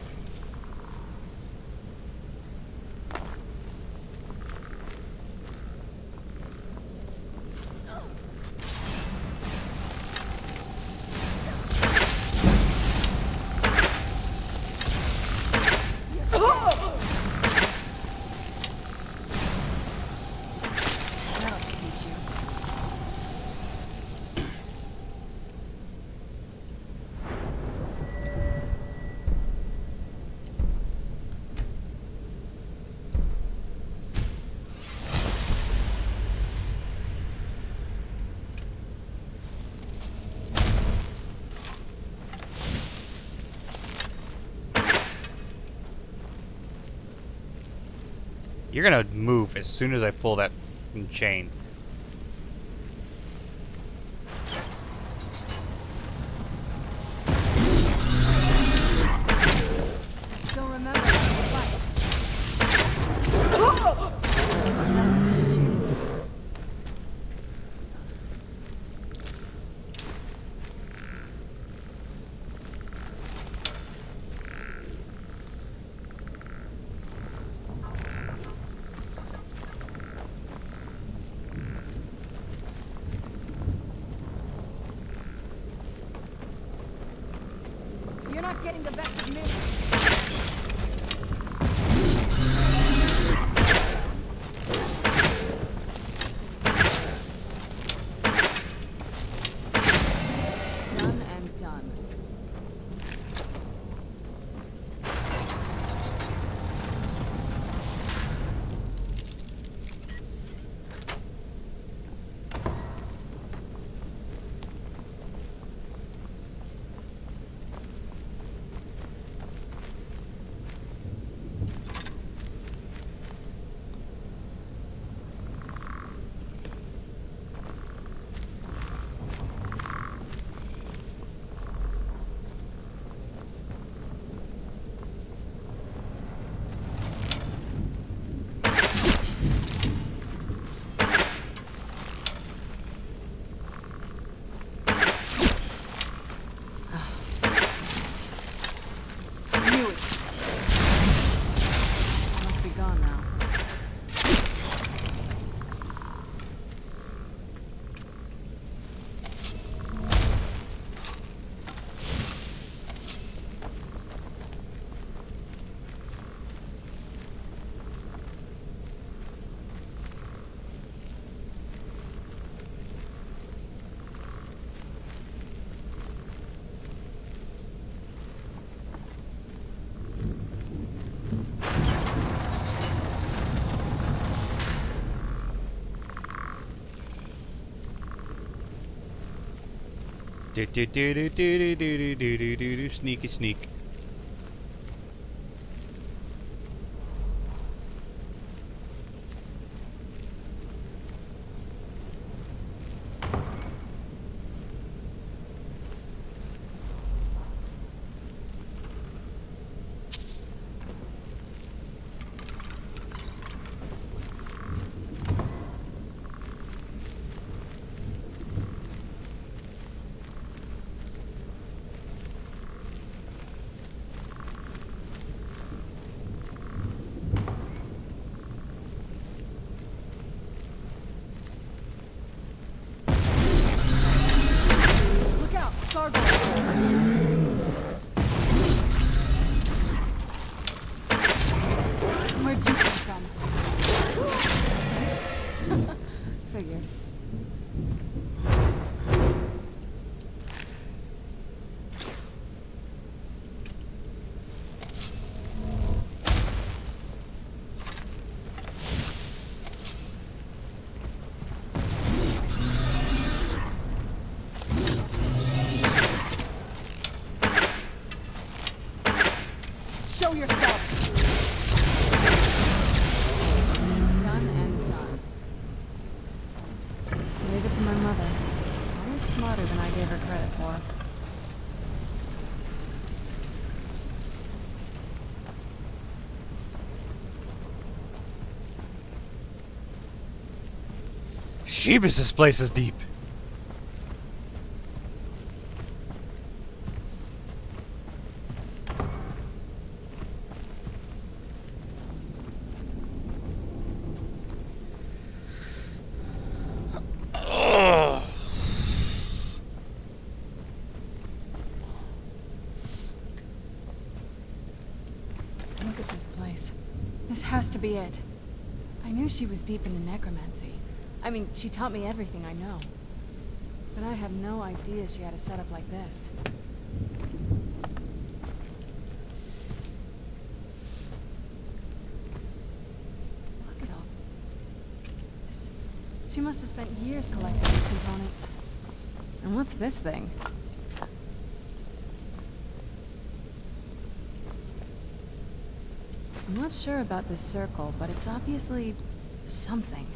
You're gonna move as soon as I pull that chain. Still remember the fight. I'm gonna teach you. You're not getting the best of me. Done and done. Must be gone now. Do do do do do do do do do do do sneaky sneak. Look out, gargoyle. Where'd you come from? Figured. Show yourself. Done and done. Leave it to my mother. Always smarter than I gave her credit for. Sheebus, this place is deep. Ugh. Look at this place. This has to be it. I knew she was deep into necromancy. I mean, she taught me everything I know. But I had no idea she had a setup like this. Look at all this. She must have spent years collecting these components. And what's this thing? I'm not sure about this circle, but it's obviously something.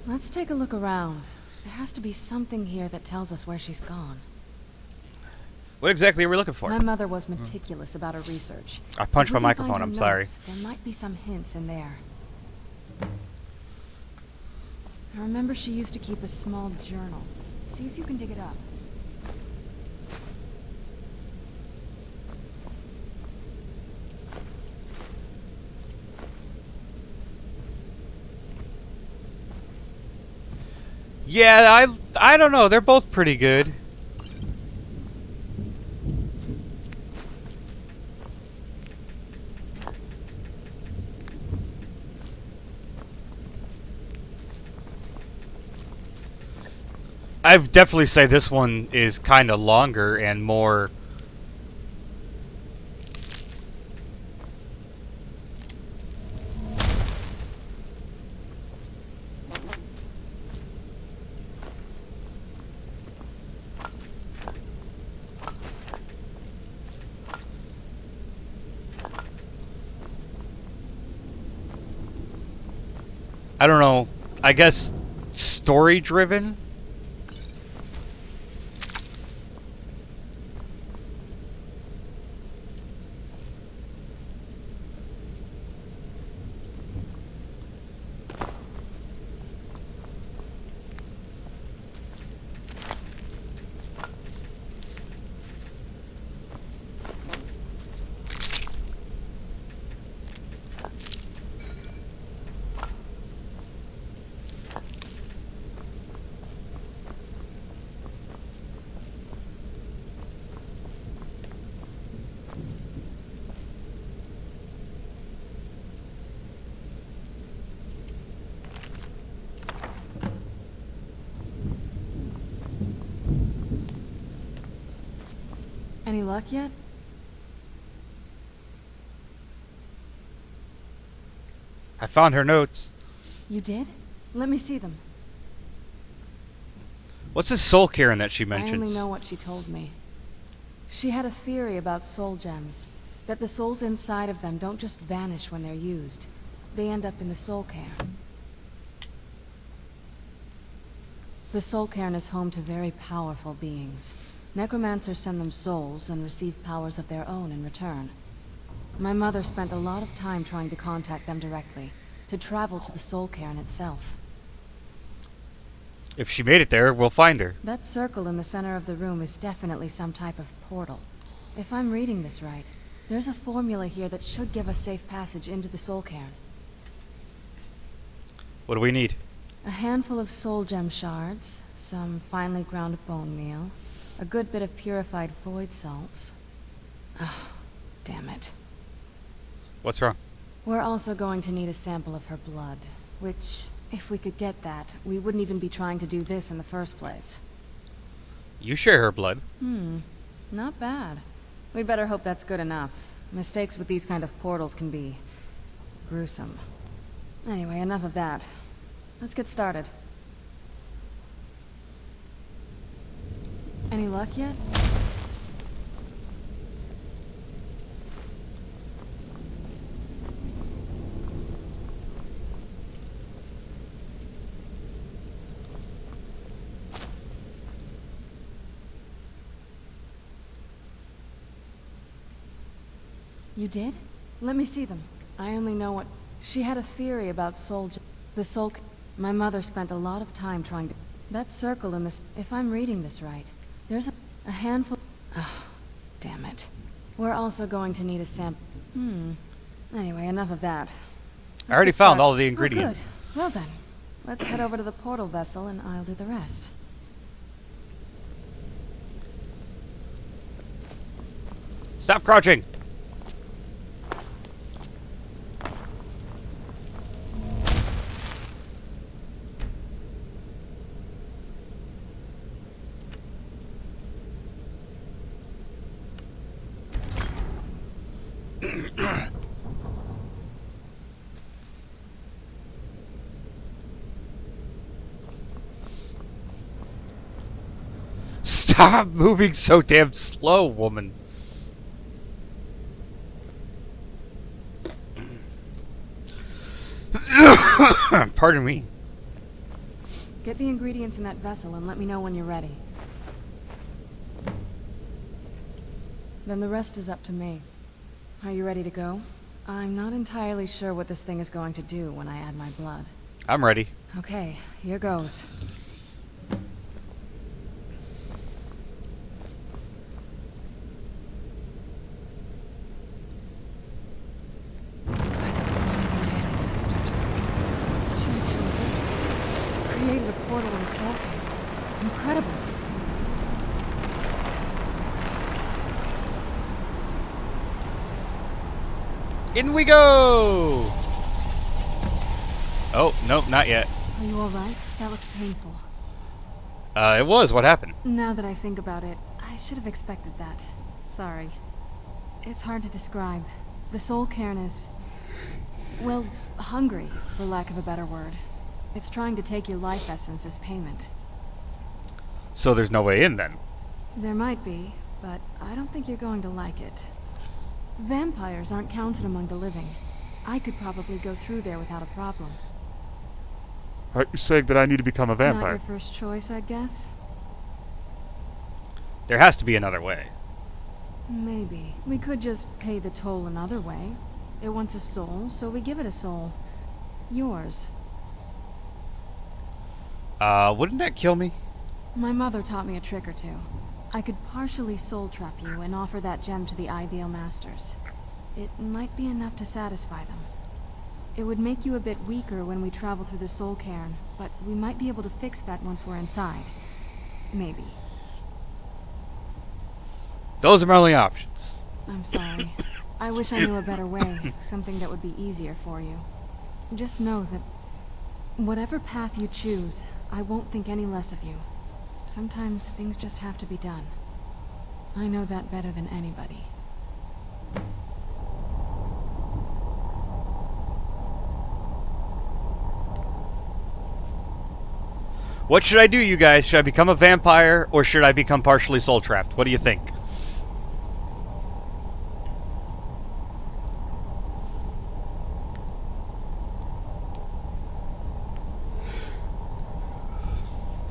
Let's take a look around. There has to be something here that tells us where she's gone. What exactly are we looking for? My mother was meticulous about her research. I punched my If we can microphone, find her I'm sorry. notes, there might be some hints in there. I remember she used to keep a small journal. See if you can dig it up. Yeah, I don't know. They're both pretty good. I'd definitely say this one is kind of longer and more. I don't know. I guess story driven. Any luck yet? I found her notes. You did? Let me see them. What's this soul cairn that she I only mentions? know what she told me. She had a theory about soul gems. That the souls inside of them don't just vanish when they're used. They end up in the soul cairn. The soul cairn is home to very powerful beings. Necromancers send them souls and receive powers of their own in return. My mother spent a lot of time trying to contact them directly, to travel to the soul cairn itself. If she made it there, we'll find her. That circle in the center of the room is definitely some type of portal. If I'm reading this right, there's a formula here that should give us safe passage into the soul cairn. What do we need? A handful of soul gem shards, some finely ground bone meal, a good bit of purified void salts. Oh, damn it. What's wrong? We're also going to need a sample of her blood, which, if we could get that, we wouldn't even be trying to do this in the first place. You share her blood. Not bad. We'd better hope that's good enough. Mistakes with these kind of portals can be gruesome. Anyway, enough of that. Let's get started. Any luck yet? You did? Let me see them. I only know what... She had a theory about the soul... My mother spent a lot of time trying to... That circle in this... If I'm reading this right, there's a handful... Oh, damn it. We're also going to need a sample... Anyway, enough of that. I already found all of the ingredients. Oh, good. Well then, let's head over to the portal vessel and I'll do the rest. Stop crouching! Stop moving so damn slow, woman. Pardon me. Get the ingredients in that vessel and let me know when you're ready. Then the rest is up to me. Are you ready to go? I'm not entirely sure what this thing is going to do when I add my blood. I'm ready. Okay, here goes. By the blood of my ancestors. She actually did it. Created a portal in Soul Cave. Incredible. In we go! Oh, nope, not yet. Are you alright? That looked painful. It was. What happened? Now that I think about it, I should have expected that. Sorry. It's hard to describe. The Soul Cairn is... well, hungry, for lack of a better word. It's trying to take your life essence as payment. So there's no way in then? There might be, but I don't think you're going to like it. Vampires aren't counted among the living. I could probably go through there without a problem. Are you saying that I need to become a Not vampire? your first choice, I guess? There has to be another way. Maybe. We could just pay the toll another way. It wants a soul, so we give it a soul. Yours. Wouldn't that kill me? My mother taught me a trick or two. I could partially soul trap you and offer that gem to the Ideal Masters. It might be enough to satisfy them. It would make you a bit weaker when we travel through the Soul Cairn, but we might be able to fix that once we're inside. Maybe. Those are my only options. I'm sorry. I wish I knew a better way, something that would be easier for you. Just know that whatever path you choose, I won't think any less of you. Sometimes things just have to be done. I know that better than anybody. What should I do, you guys? Should I become a vampire, or should I become partially soul-trapped? What do you think?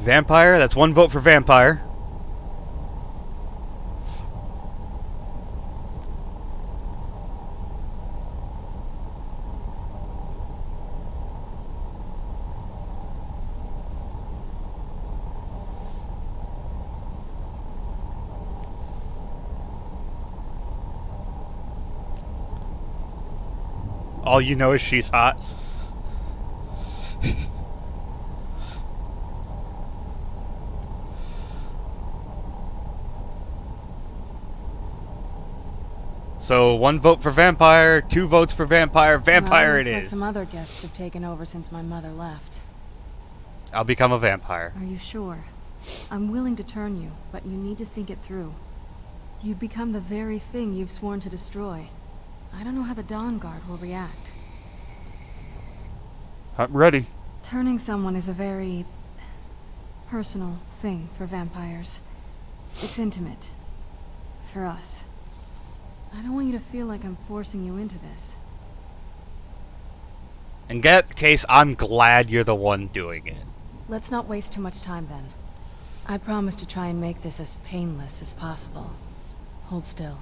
Vampire? That's one vote for vampire. All you know is she's hot. So, one vote for vampire, 2 votes for vampire. Vampire Well, it looks like is. some other guests have taken over since my mother left. I'll become a vampire. Are you sure? I'm willing to turn you, but you need to think it through. You'd become the very thing you've sworn to destroy. I don't know how the Dawn Guard will react. I'm ready. Turning someone is a very personal thing for vampires. It's intimate. For us. I don't want you to feel like I'm forcing you into this. In that case, I'm glad you're the one doing it. Let's not waste too much time then. I promise to try and make this as painless as possible. Hold still.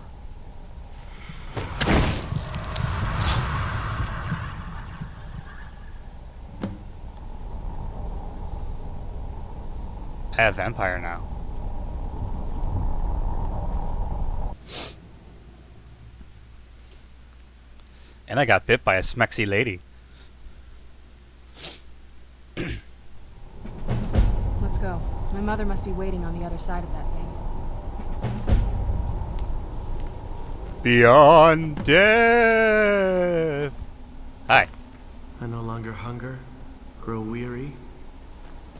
I have vampire now. And I got bit by a smexy lady. Let's go. My mother must be waiting on the other side of that thing. Beyond death. Hi. I no longer hunger, grow weary,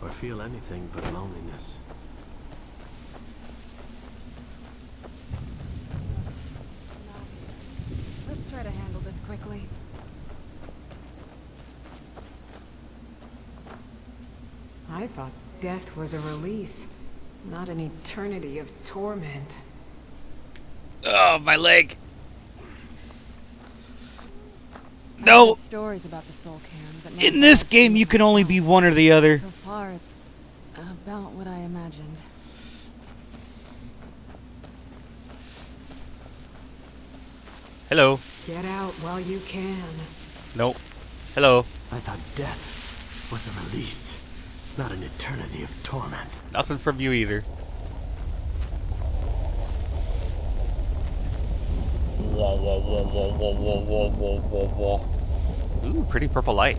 or feel anything but loneliness. Let's try to handle this quickly. I thought death was a release. Not an eternity of torment. Oh, my leg. I've No. heard stories about the Soul Cairn, but In this game, you can only be one or the other. So far, it's about what I imagined. Hello. Get out while you can. Nope. Hello. I thought death was a release, not an eternity of torment. Nothing from you either. Whoa, whoa, whoa, whoa, whoa, whoa, whoa, whoa, whoa, whoa. Ooh, pretty purple light.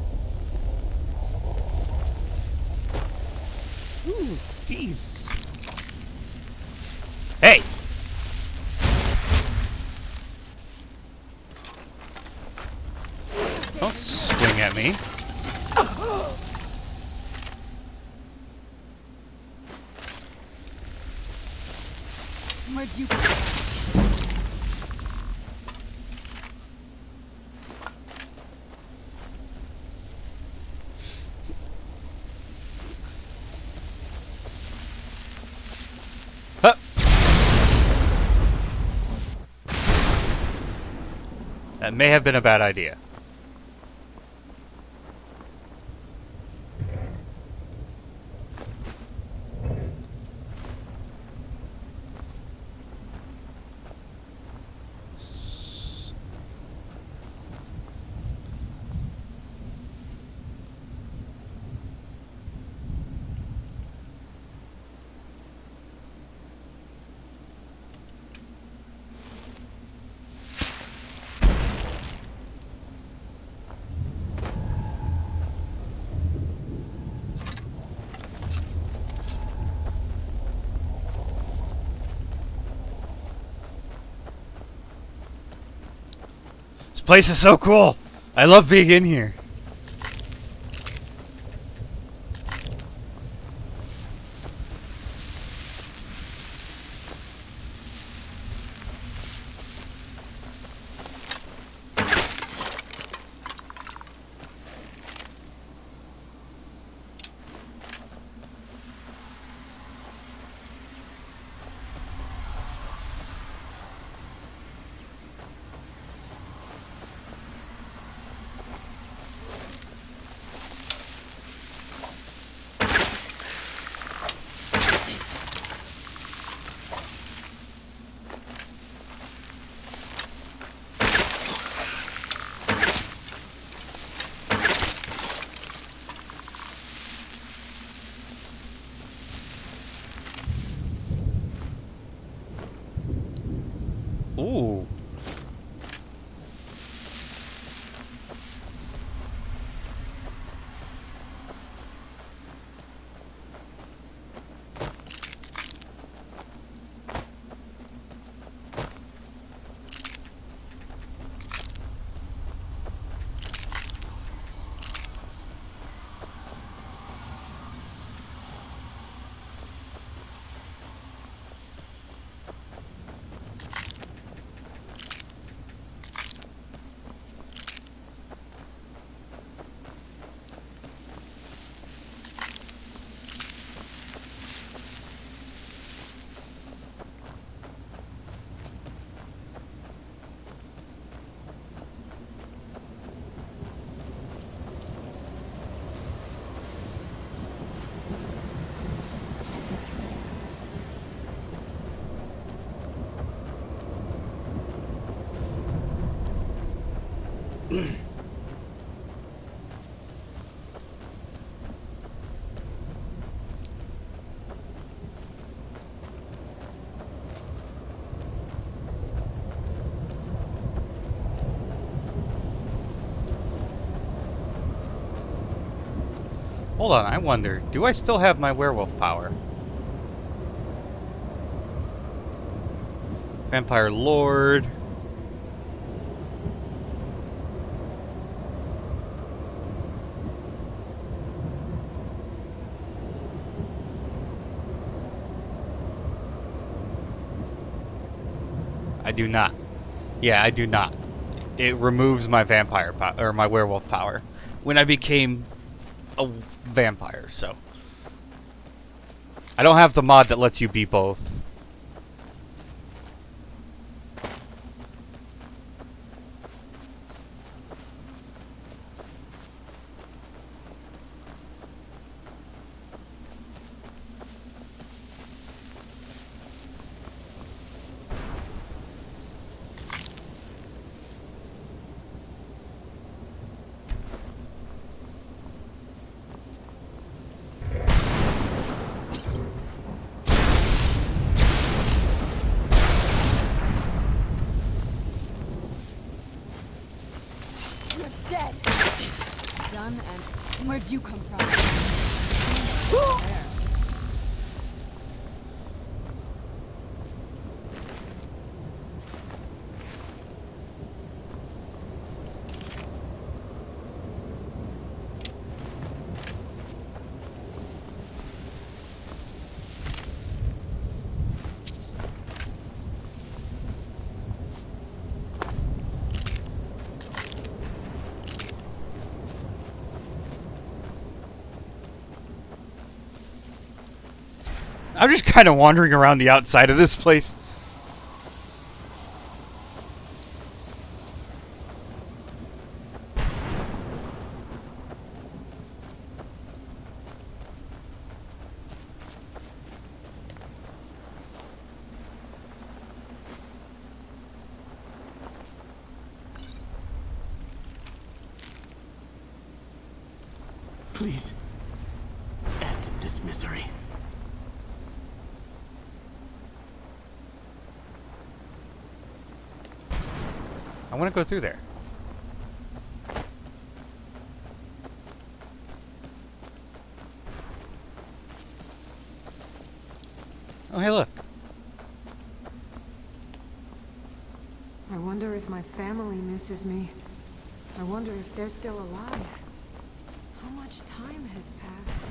Ooh, jeez. Hey! Don't swing at me. Where'd you Huh. That may have been a bad idea. This place is so cool. I love being in here. Ooh. Hold on, I wonder, do I still have my werewolf power? Vampire Lord. I do not. Yeah, I do not. It removes my vampire or my werewolf power when I became a vampire, so. I don't have the mod that lets you be both. You're dead. Done, and where'd you come from? There. I'm just kind of wandering around the outside of this place. Please, end this misery. I want to go through there. Oh, hey, look. I wonder if my family misses me. I wonder if they're still alive. How much time has passed?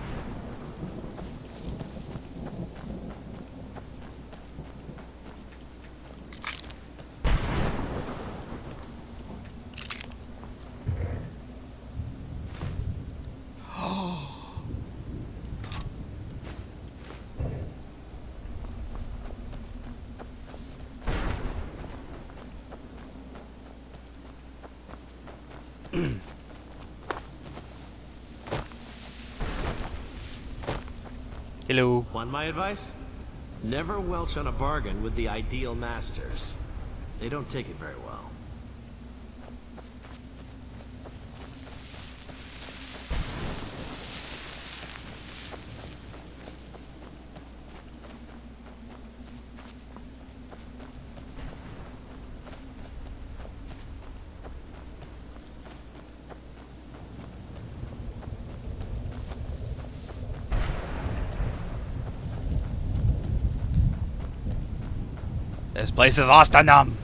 Hello. Want my advice? Never welch on a bargain with the ideal masters. They don't take it very well. This place is awesome.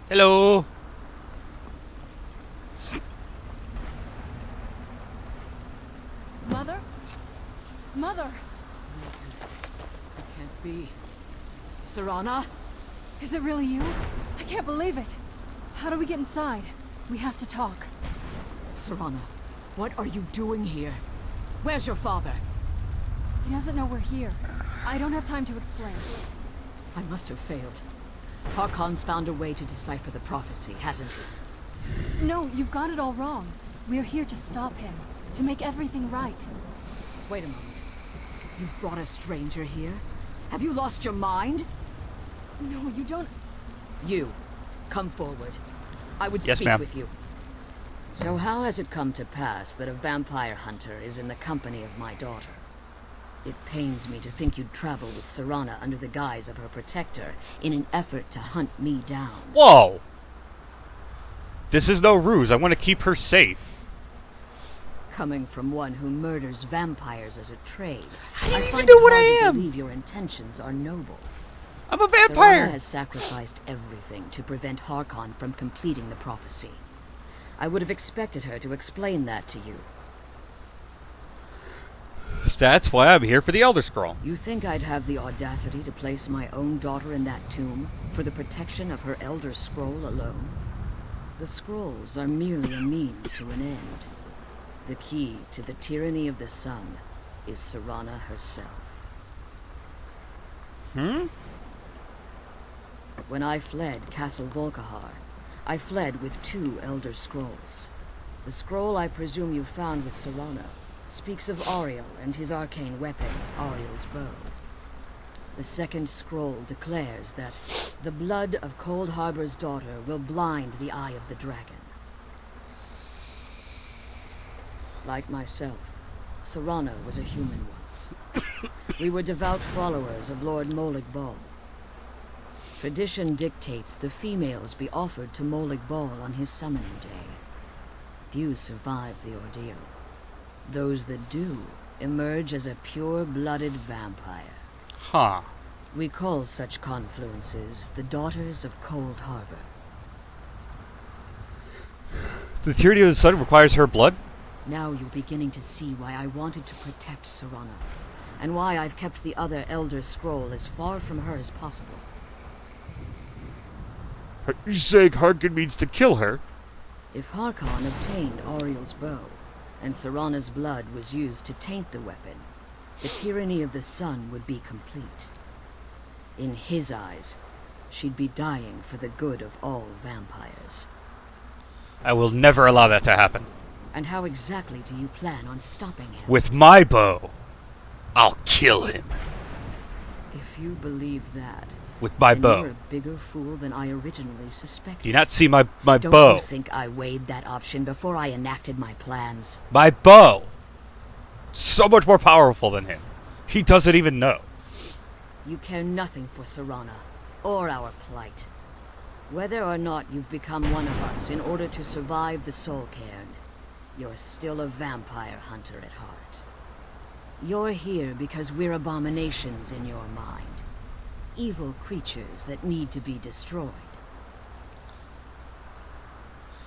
Hello. Mother? Mother! It can't be. Serana? Is it really you? I can't believe it. How do we get inside? We have to talk. Serana, what are you doing here? Where's your father? He doesn't know we're here. I don't have time to explain. I must have failed. Harkon's found a way to decipher the prophecy, hasn't he? No, you've got it all wrong. We're here to stop him. To make everything right. Wait a moment. You brought a stranger here? Have you lost your mind? No, you don't... You, come forward. I would Yes, speak ma'am. with you. So how has it come to pass that a vampire hunter is in the company of my daughter? It pains me to think you'd travel with Serana under the guise of her protector in an effort to hunt me down. Whoa! This is no ruse. I want to keep her safe. Coming from one who murders vampires as a trade, How do you I even find know it what hard I to am? believe your intentions are noble. I'm a vampire! Serana has sacrificed everything to prevent Harkon from completing the prophecy. I would have expected her to explain that to you. That's why I'm here for the Elder Scroll. You think I'd have the audacity to place my own daughter in that tomb for the protection of her Elder Scroll alone? The scrolls are merely a means to an end. The key to the tyranny of the sun is Serana herself. When I fled Castle Volkihar, I fled with 2 Elder Scrolls. The scroll I presume you found with Serana speaks of Auriel and his arcane weapon, Auriel's bow. The second scroll declares that the blood of Cold Harbor's daughter will blind the eye of the dragon. Like myself, Serana was a human once. We were devout followers of Lord Molag Bal. Tradition dictates the females be offered to Molag Bal on his summoning day. Few survive the ordeal. Those that do emerge as a pure-blooded vampire. Huh. We call such confluences the Daughters of Cold Harbor. The tyranny of the sun requires her blood? Now you're beginning to see why I wanted to protect Serana, and why I've kept the other Elder Scroll as far from her as possible. Are you saying Harkon means to kill her? If Harkon obtained Auriel's bow, and Serana's blood was used to taint the weapon, the tyranny of the sun would be complete. In his eyes, she'd be dying for the good of all vampires. I will never allow that to happen. And how exactly do you plan on stopping him? With my bow, I'll kill him. If you believe that, With my then bow. you're a bigger fool than I originally suspected. Do you not see my Don't bow? you think I weighed that option before I enacted my plans? My bow! So much more powerful than him. He doesn't even know. You care nothing for Serana, or our plight. Whether or not you've become one of us in order to survive the Soul Cairn, you're still a vampire hunter at heart. You're here because we're abominations in your mind. Evil creatures that need to be destroyed.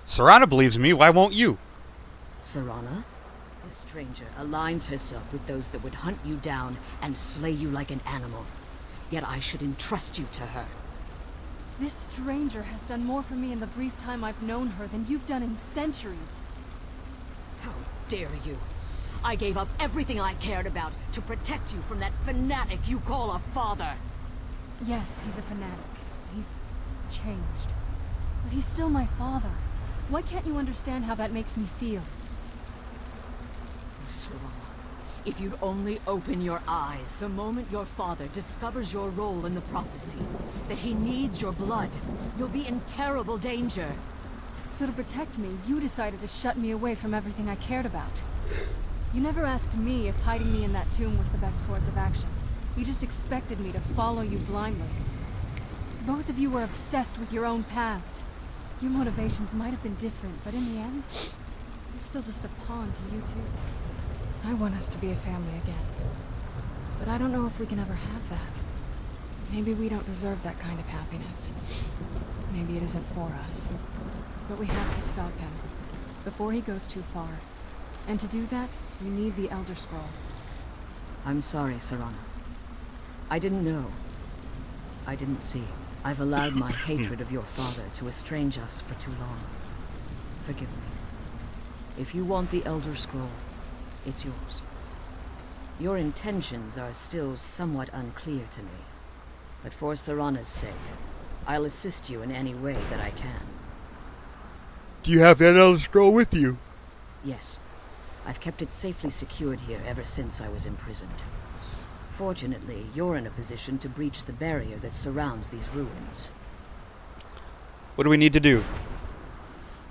Serana believes me, why won't you? Serana? The stranger aligns herself with those that would hunt you down and slay you like an animal. Yet I should entrust you to her. This stranger has done more for me in the brief time I've known her than you've done in centuries. How dare you? I gave up everything I cared about to protect you from that fanatic you call a father. Yes, he's a fanatic. He's changed. But he's still my father. Why can't you understand how that makes me feel? Serana, if you'd only open your eyes. The moment your father discovers your role in the prophecy, that he needs your blood, you'll be in terrible danger. So to protect me, you decided to shut me away from everything I cared about. You never asked me if hiding me in that tomb was the best course of action. You just expected me to follow you blindly. Both of you were obsessed with your own paths. Your motivations might have been different, but in the end, I'm still just a pawn to you two. I want us to be a family again. But I don't know if we can ever have that. Maybe we don't deserve that kind of happiness. Maybe it isn't for us. But we have to stop him, before he goes too far. And to do that, we need the Elder Scroll. I'm sorry, Serana. I didn't know. I didn't see. I've allowed my hatred of your father to estrange us for too long. Forgive me. If you want the Elder Scroll, it's yours. Your intentions are still somewhat unclear to me. But for Serana's sake, I'll assist you in any way that I can. Do you have that Elder Scroll with you? Yes. I've kept it safely secured here ever since I was imprisoned. Fortunately, you're in a position to breach the barrier that surrounds these ruins. What do we need to do?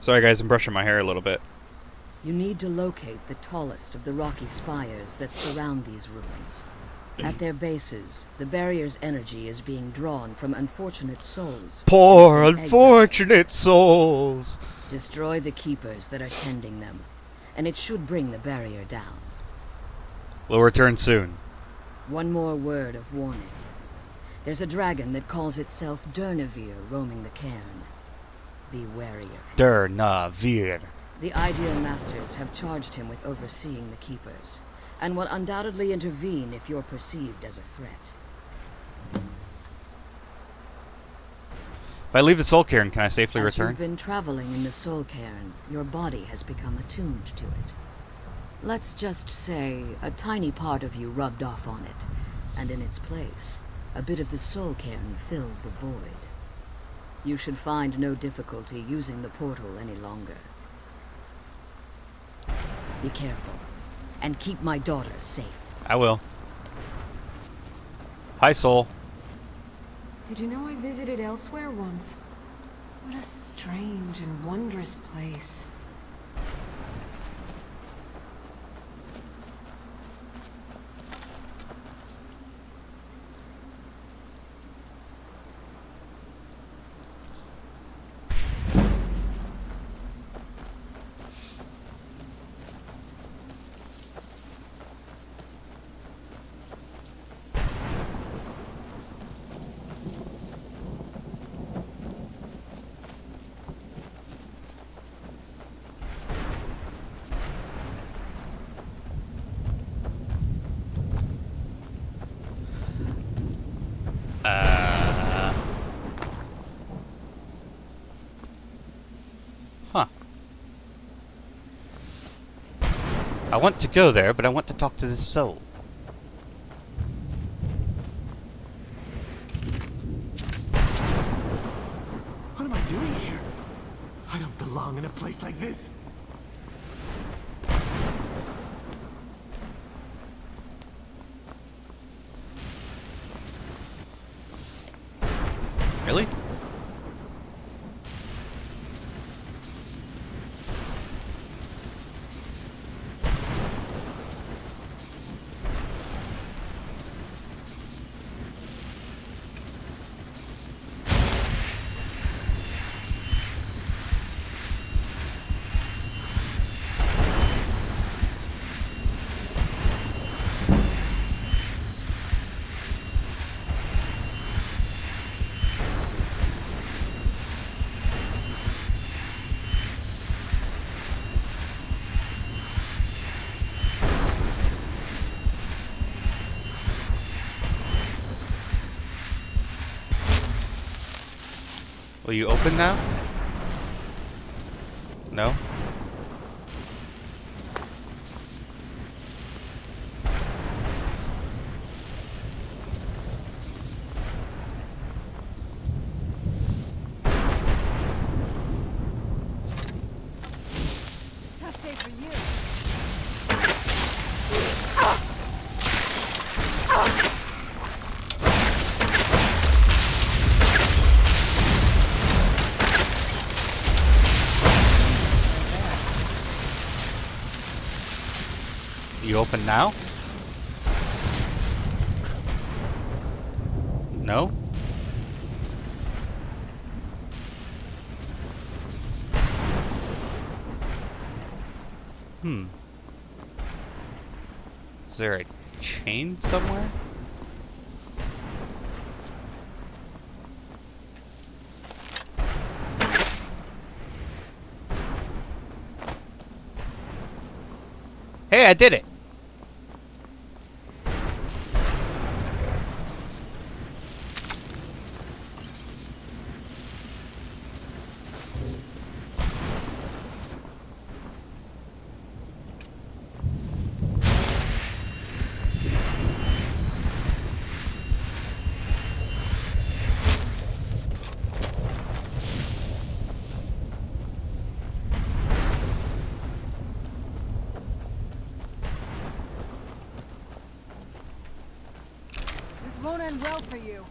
Sorry guys, I'm brushing my hair a little bit. You need to locate the tallest of the rocky spires that surround these ruins. At their bases, the barrier's energy is being drawn from unfortunate souls. Poor unfortunate souls! Destroy the keepers that are tending them, and it should bring the barrier down. We'll return soon. One more word of warning. There's a dragon that calls itself Durnavir roaming the cairn. Be wary of him. Durnavir. The Ideal Masters have charged him with overseeing the Keepers, and will undoubtedly intervene if you're perceived as a threat. If I leave the Soul Cairn, can I safely As return? you've been traveling in the Soul Cairn, your body has become attuned to it. Let's just say a tiny part of you rubbed off on it, and in its place, a bit of the Soul Cairn filled the void. You should find no difficulty using the portal any longer. Be careful, and keep my daughter safe. I will. Hi, Soul. Did you know I visited elsewhere once? What a strange and wondrous place. Huh. I want to go there, but I want to talk to this soul. What am I doing here? I don't belong in a place like this. Really? Will you open now? No? Tough day for you. You open now? No? Is there a chain somewhere? Hey, I did it! This won't end well for you.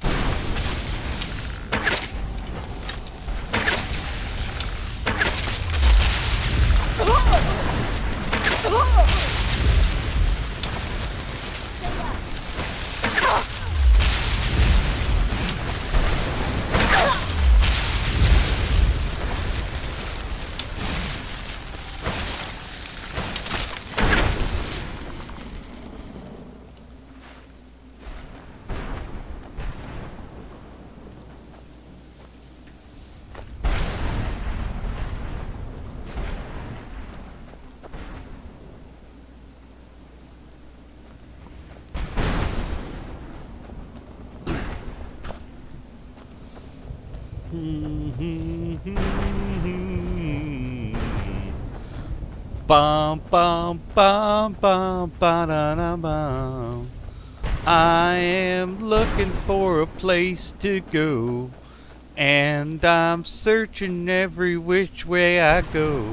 Bum bum bum bum ba-da-da-bum. I am looking for a place to go, and I'm searching every which way I go,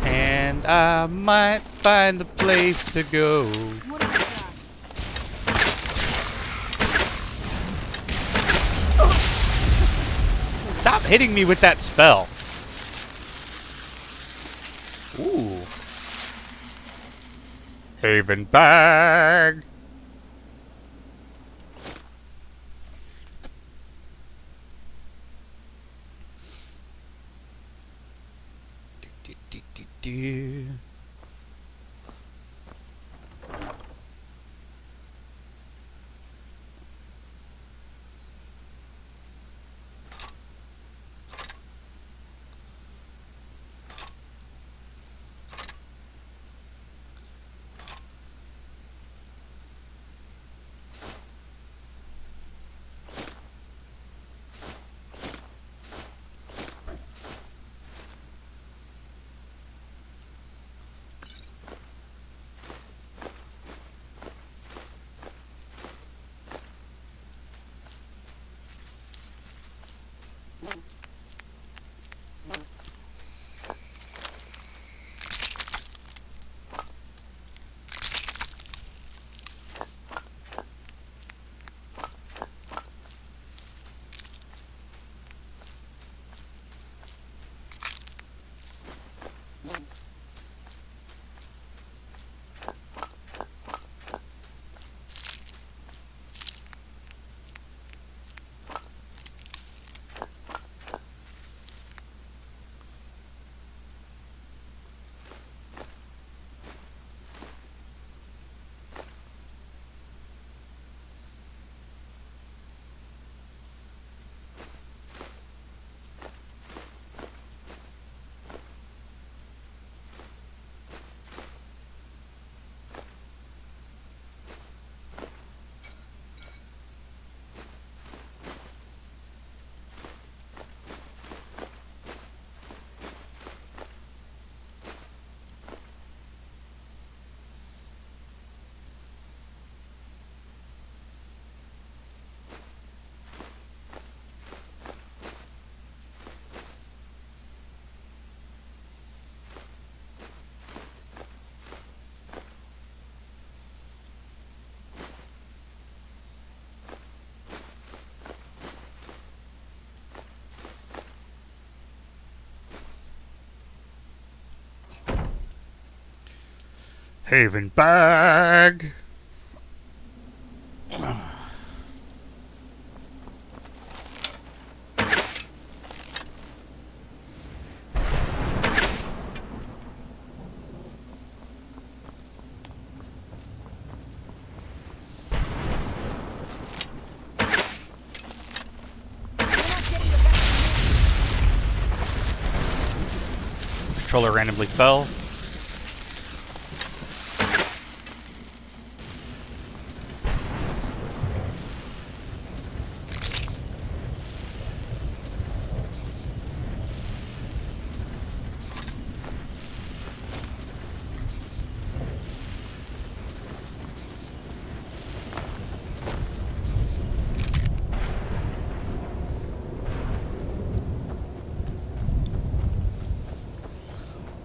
and I might find a place to go. Stop hitting me with that spell. Ooh. Haven bag. Do. Haven bag. Controller randomly fell.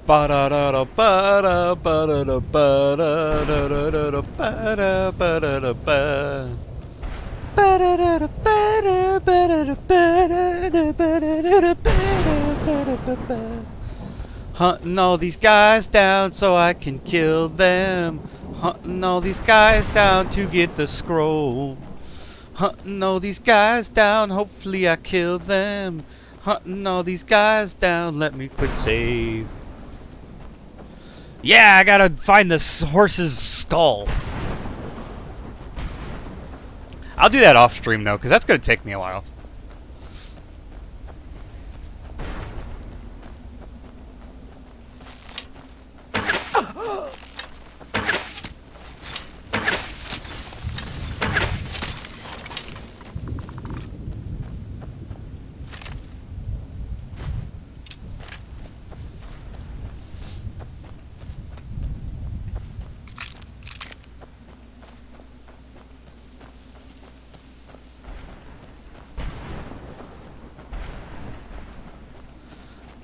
Ba-da-da-da, ba-da, ba-da-da, ba-da-da-da-da-da, ba-da, ba-da-da, ba. Ba-da-da-da, ba-da, ba-da-da, ba-da-da, ba-da-da, ba-da, ba-da, ba. Hunting all these guys down so I can kill them. Hunting all these guys down to get the scroll. Hunting all these guys down, hopefully I kill them. Hunting all these guys down, let me quit save. Yeah, I gotta find this horse's skull. I'll do that off stream though, because that's gonna take me a while.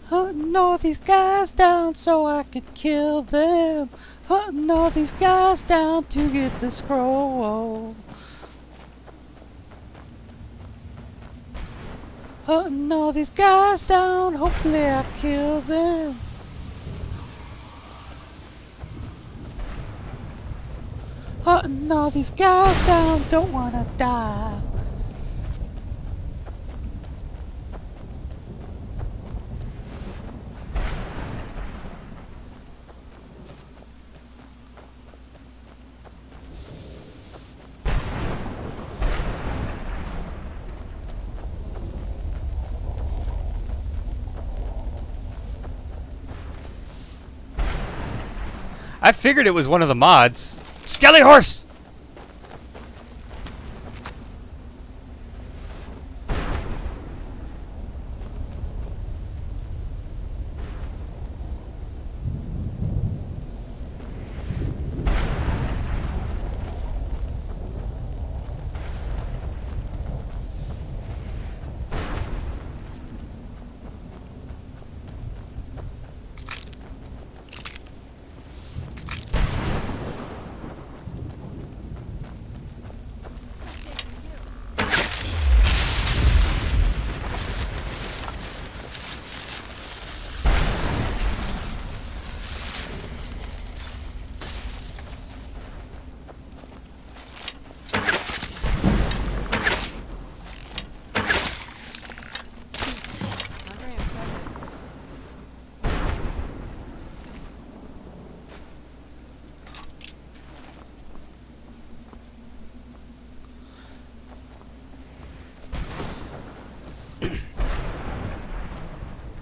Hunting all these guys down so I could kill them. Hunting all these guys down to get the scroll. Hunting all these guys down, hopefully I kill them. Hunting all these guys down, don't wanna die. I figured it was one of the mods. Skelly horse!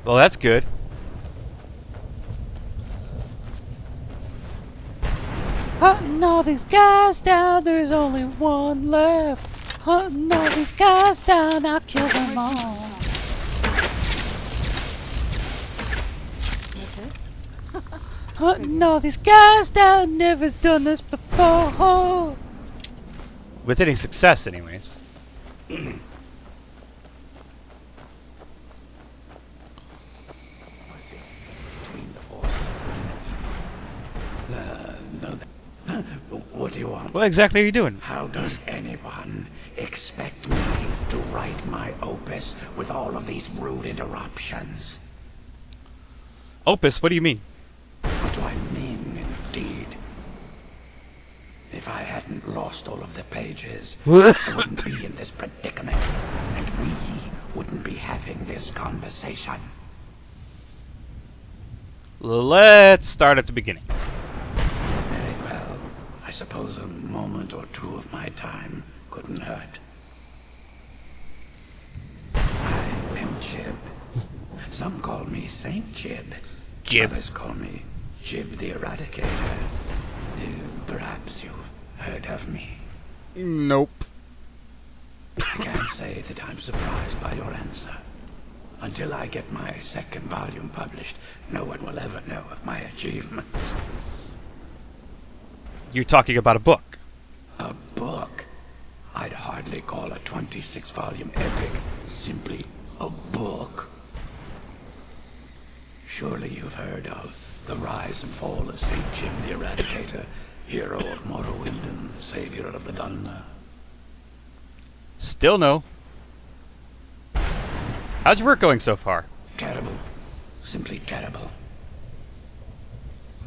Well, that's good. Hunting all these guys down, there's only one left. Hunting all these guys down, I'll kill them all. Hunting all these guys down, never done this before. With any success, anyways. What do you want? What exactly are you doing? How does anyone expect me to write my opus with all of these rude interruptions? Opus? What do you mean? What do I mean, indeed? If I hadn't lost all of the pages, I wouldn't be in this predicament, and we wouldn't be having this conversation. Let's start at the beginning. Very well. I suppose a moment or two of my time couldn't hurt. I am Jib. Some call me Saint Jib. Jib. Others call me Jib the Eradicator. Perhaps you've heard of me. Nope. I can't say that I'm surprised by your answer. Until I get my second volume published, no one will ever know of my achievements. You're talking about a book. A book? I'd hardly call a 26-volume epic simply a book. Surely you've heard of the rise and fall of St. Jib the Eradicator, hero of Morrowind and savior of the Dunmer. Still no. How's your work going so far? Terrible. Simply terrible.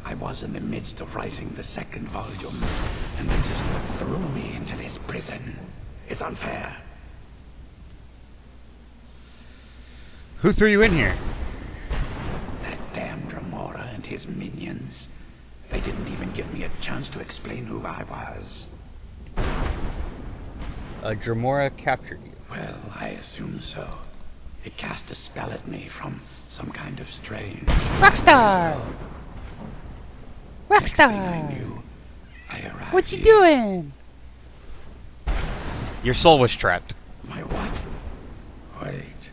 I was in the midst of writing the second volume, and they just threw me into this prison. It's unfair. Who threw you in here? That damned Remora and his minions. They didn't even give me a chance to explain who I was. Dremora captured you. Well, I assume so. It cast a spell at me from some kind of strange... Rockstar! Next thing I Rockstar! knew, I arrived What you here. doing? Your soul was trapped. My what? Wait.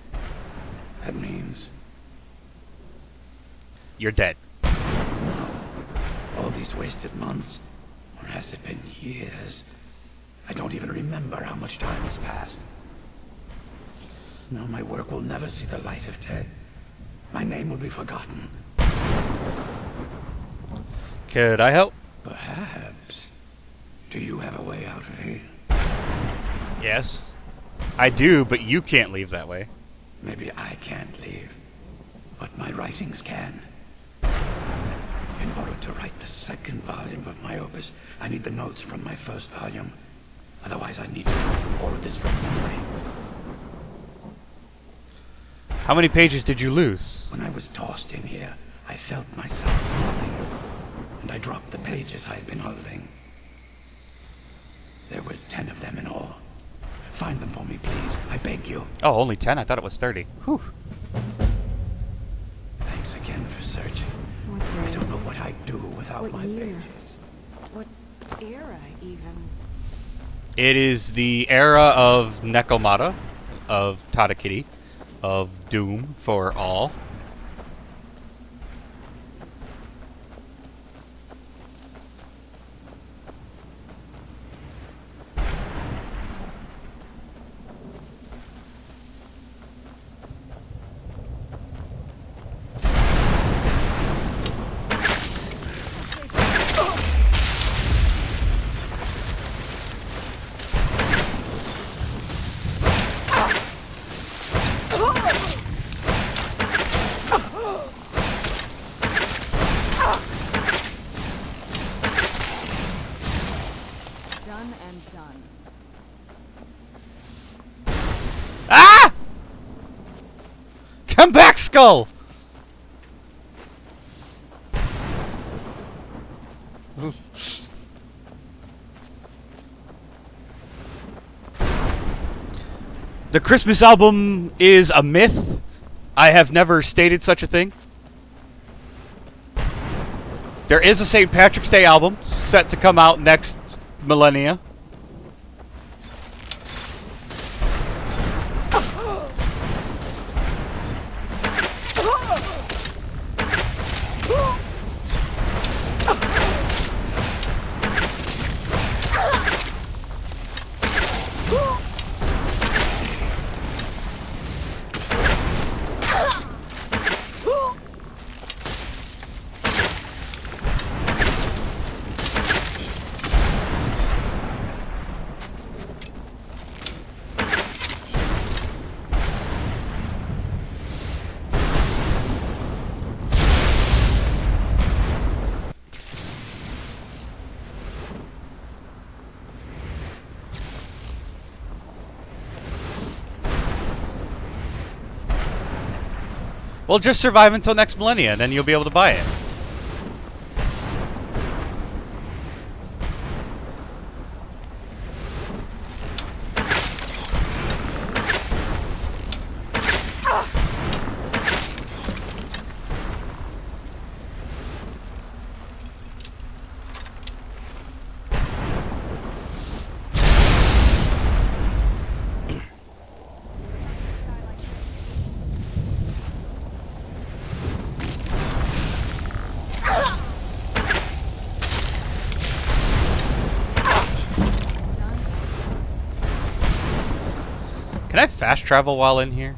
That means... You're dead. No. All these wasted months? Or has it been years? I don't even remember how much time has passed. No, my work will never see the light of day. my name will be forgotten. Could I help? Perhaps. Do you have a way out of here? Yes. I do, but you can't leave that way. Maybe I can't leave, but my writings can. In order to write the second volume of my opus, I need the notes from my first volume. Otherwise, I need to do all of this from memory. How many pages did you lose? When I was tossed in here, I felt myself falling, and I dropped the pages I had been holding. There were 10 of them in all. Find them for me, please. I beg you. Oh, only 10? I thought it was 30. Whew. Thanks again for searching. What day I don't is know it? what I'd do without What my year? pages. What era, even? It is the era of Nekomata, of Tadakiri, of Doom for all. Done and done. Ah! Come back, Skull! The Christmas album is a myth. I have never stated such a thing. There is a St. Patrick's Day album set to come out next millennia. Well, just survive until next millennia, and then you'll be able to buy it. Can I fast travel while in here?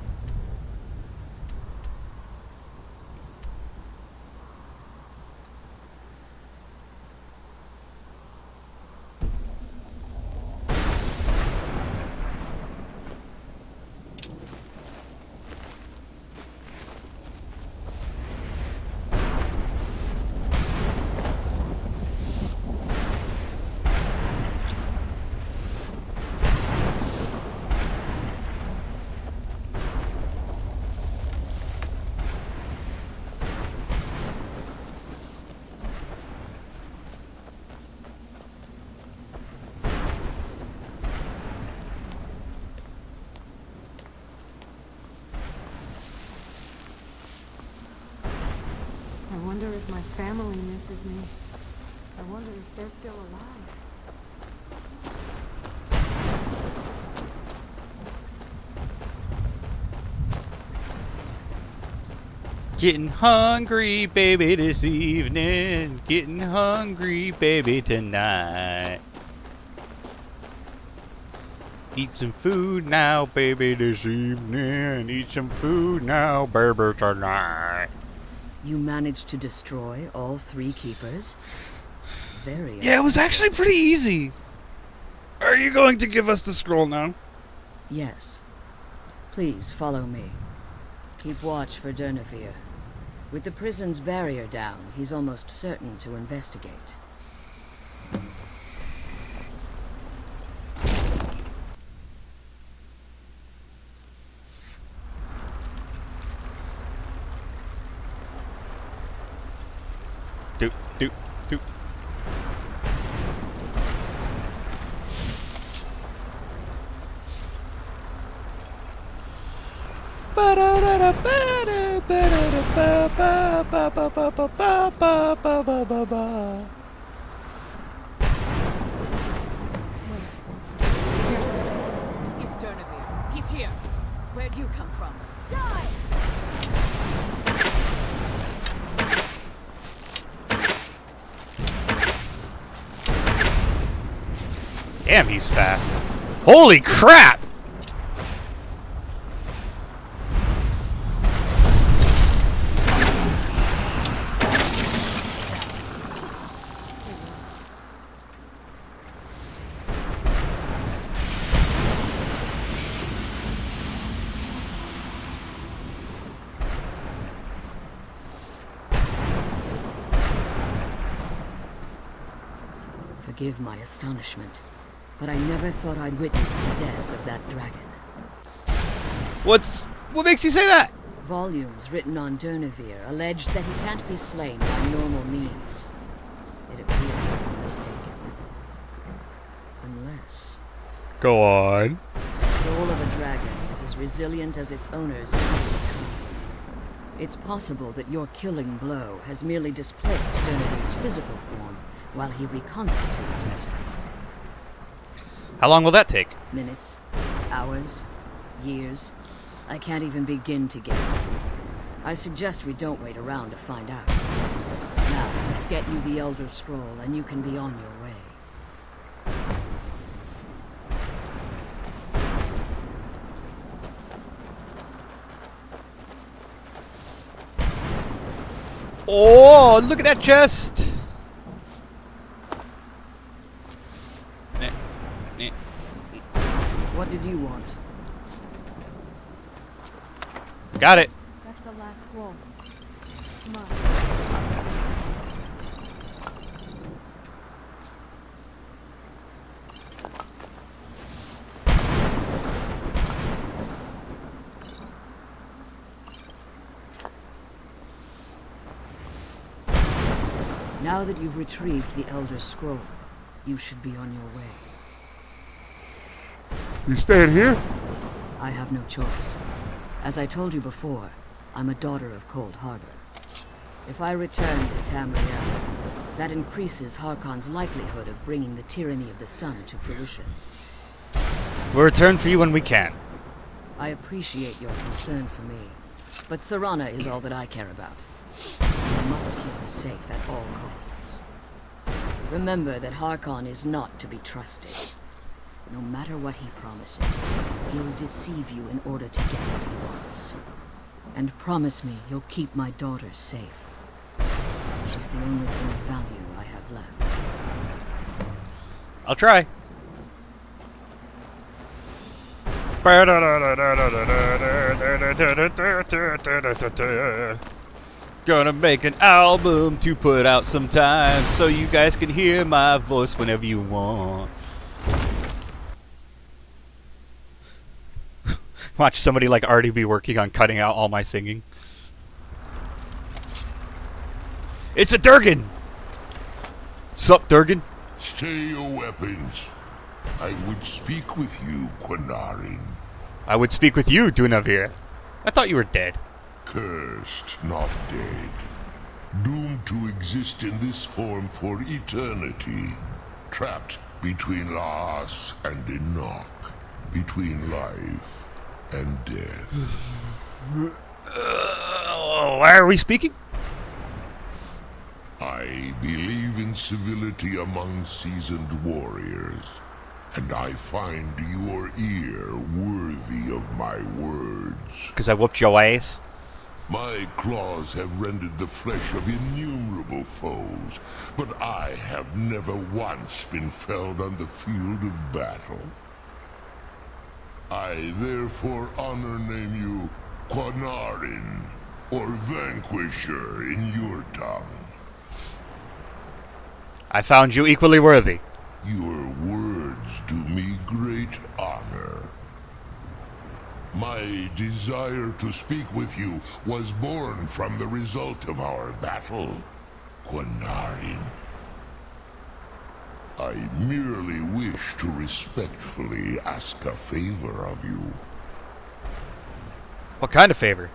I wonder if my family misses me. I wonder if they're still alive. Getting hungry, baby, this evening. Getting hungry, baby, tonight. Eat some food now, baby, this evening. Eat some food now, baby, tonight. You managed to destroy all 3 keepers? Very Yeah, it was actually pretty easy. Are you going to give us the scroll now? Yes. Please follow me. Keep watch for Durnevere. With the prison's barrier down, he's almost certain to investigate. Doop, doop, doop. Here's something. It's Durnevere. He's here. Where'd you come from? Die! Damn, he's fast. Holy crap! Forgive my astonishment, but I never thought I'd witness the death of that dragon. What makes you say that? Volumes written on Durnevere allege that he can't be slain by normal means. It appears that we're mistaken. Unless... Go on. The soul of a dragon is as resilient as its owner's soul. It's possible that your killing blow has merely displaced Durnevere's physical form while he reconstitutes himself. How long will that take? Minutes, hours, years. I can't even begin to guess. I suggest we don't wait around to find out. Now, let's get you the Elder Scroll and you can be on your way. Oh, look at that chest! What did you want? Got it. That's the last scroll. Come on. Now that you've retrieved the Elder Scroll, you should be on your way. You staying here? I have no choice. As I told you before, I'm a daughter of Cold Harbor. If I return to Tamriel, that increases Harkon's likelihood of bringing the tyranny of the sun to fruition. We'll return for you when we can. I appreciate your concern for me, but Serana is all that I care about. I must keep her safe at all costs. Remember that Harkon is not to be trusted. No matter what he promises, he'll deceive you in order to get what he wants. And promise me you'll keep my daughter safe. She's the only thing of value I have left. I'll try. Gonna make an album to put out sometime so you guys can hear my voice whenever you want. Watch somebody like already be working on cutting out all my singing. It's a Durgan! Sup, Durgan? Stay your weapons. I would speak with you, Quinarin. I would speak with you, Durnevere. I thought you were dead. Cursed, not dead. Doomed to exist in this form for eternity. Trapped between Laas and Enoch. Between life and death. Why are we speaking? I believe in civility among seasoned warriors. and I find your ear worthy of my words. Because I whooped your ass? My claws have rended the flesh of innumerable foes, but I have never once been felled on the field of battle. I therefore honor name you Quanarin, or Vanquisher in your tongue. I found you equally worthy. Your words do me great honor. My desire to speak with you was born from the result of our battle, Quanarin. I merely wish to respectfully ask a favor of you. What kind of favor?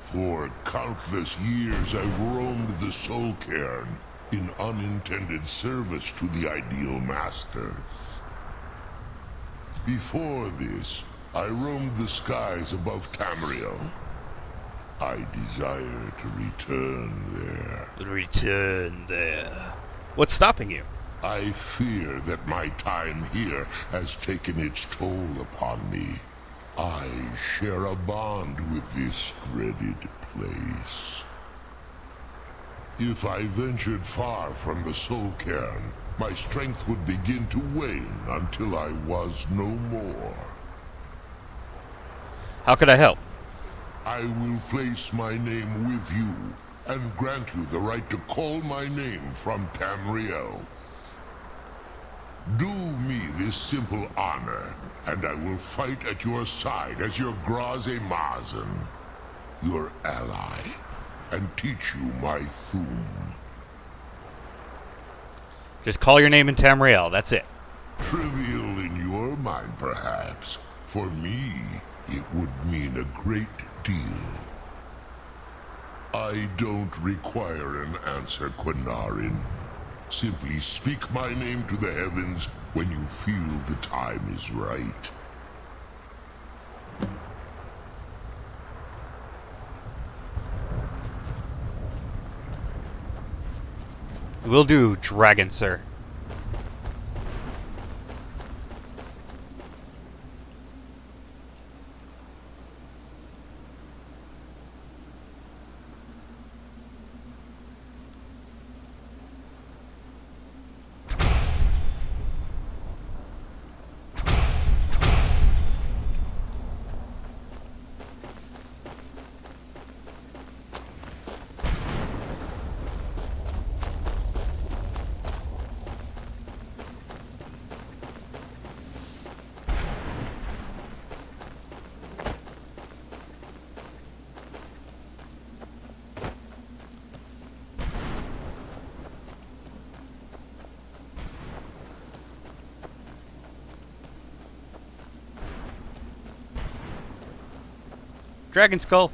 For countless years I've roamed the Soul Cairn in unintended service to the Ideal Masters. Before this, I roamed the skies above Tamriel. I desire to return there. Return there. What's stopping you? I fear that my time here has taken its toll upon me. I share a bond with this dreaded place. If I ventured far from the Soul Cairn, my strength would begin to wane until I was no more. How could I help? I will place my name with you, and grant you the right to call my name from Tamriel. Do me this simple honor, and I will fight at your side as your Graze-Mazen, your ally, and teach you my Thum. Just call your name in Tamriel, that's it. Trivial in your mind, perhaps. For me, it would mean a great deal. I don't require an answer, Quanarin. Simply speak my name to the heavens when you feel the time is right. Will do, Dragon Sir. Dragon Skull.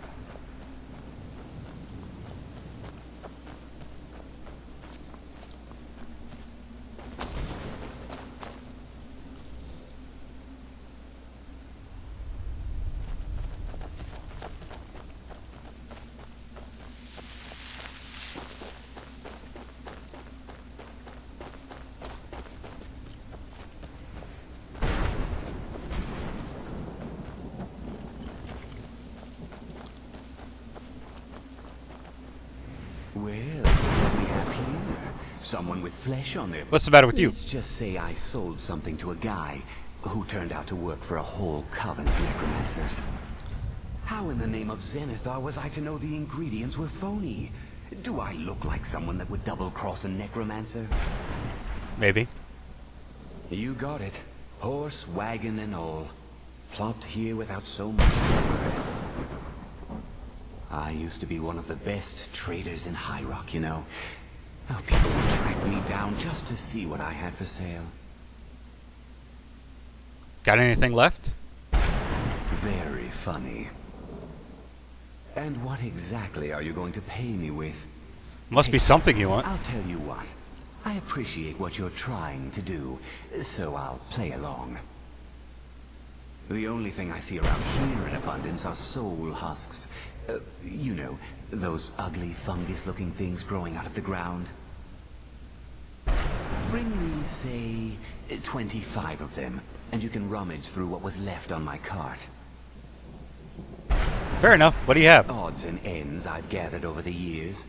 Well, what do we have here? Someone with flesh on their... What's the matter with you? Let's just say I sold something to a guy who turned out to work for a whole coven of necromancers. How in the name of Zenithar was I to know the ingredients were phony? Do I look like someone that would double-cross a necromancer? Maybe. You got it. Horse, wagon, and all. Plopped here without so much as a word. I used to be one of the best traders in High Rock, you know. Oh, people would track me down just to see what I had for sale. Got anything left? Very funny. And what exactly are you going to pay me with? Must be something you want. I'll tell you what. I appreciate what you're trying to do, so I'll play along. The only thing I see around here in abundance are soul husks. You know, those ugly fungus-looking things growing out of the ground. Bring me, say, 25 of them, and you can rummage through what was left on my cart. Fair enough. What do you have? Odds and ends I've gathered over the years.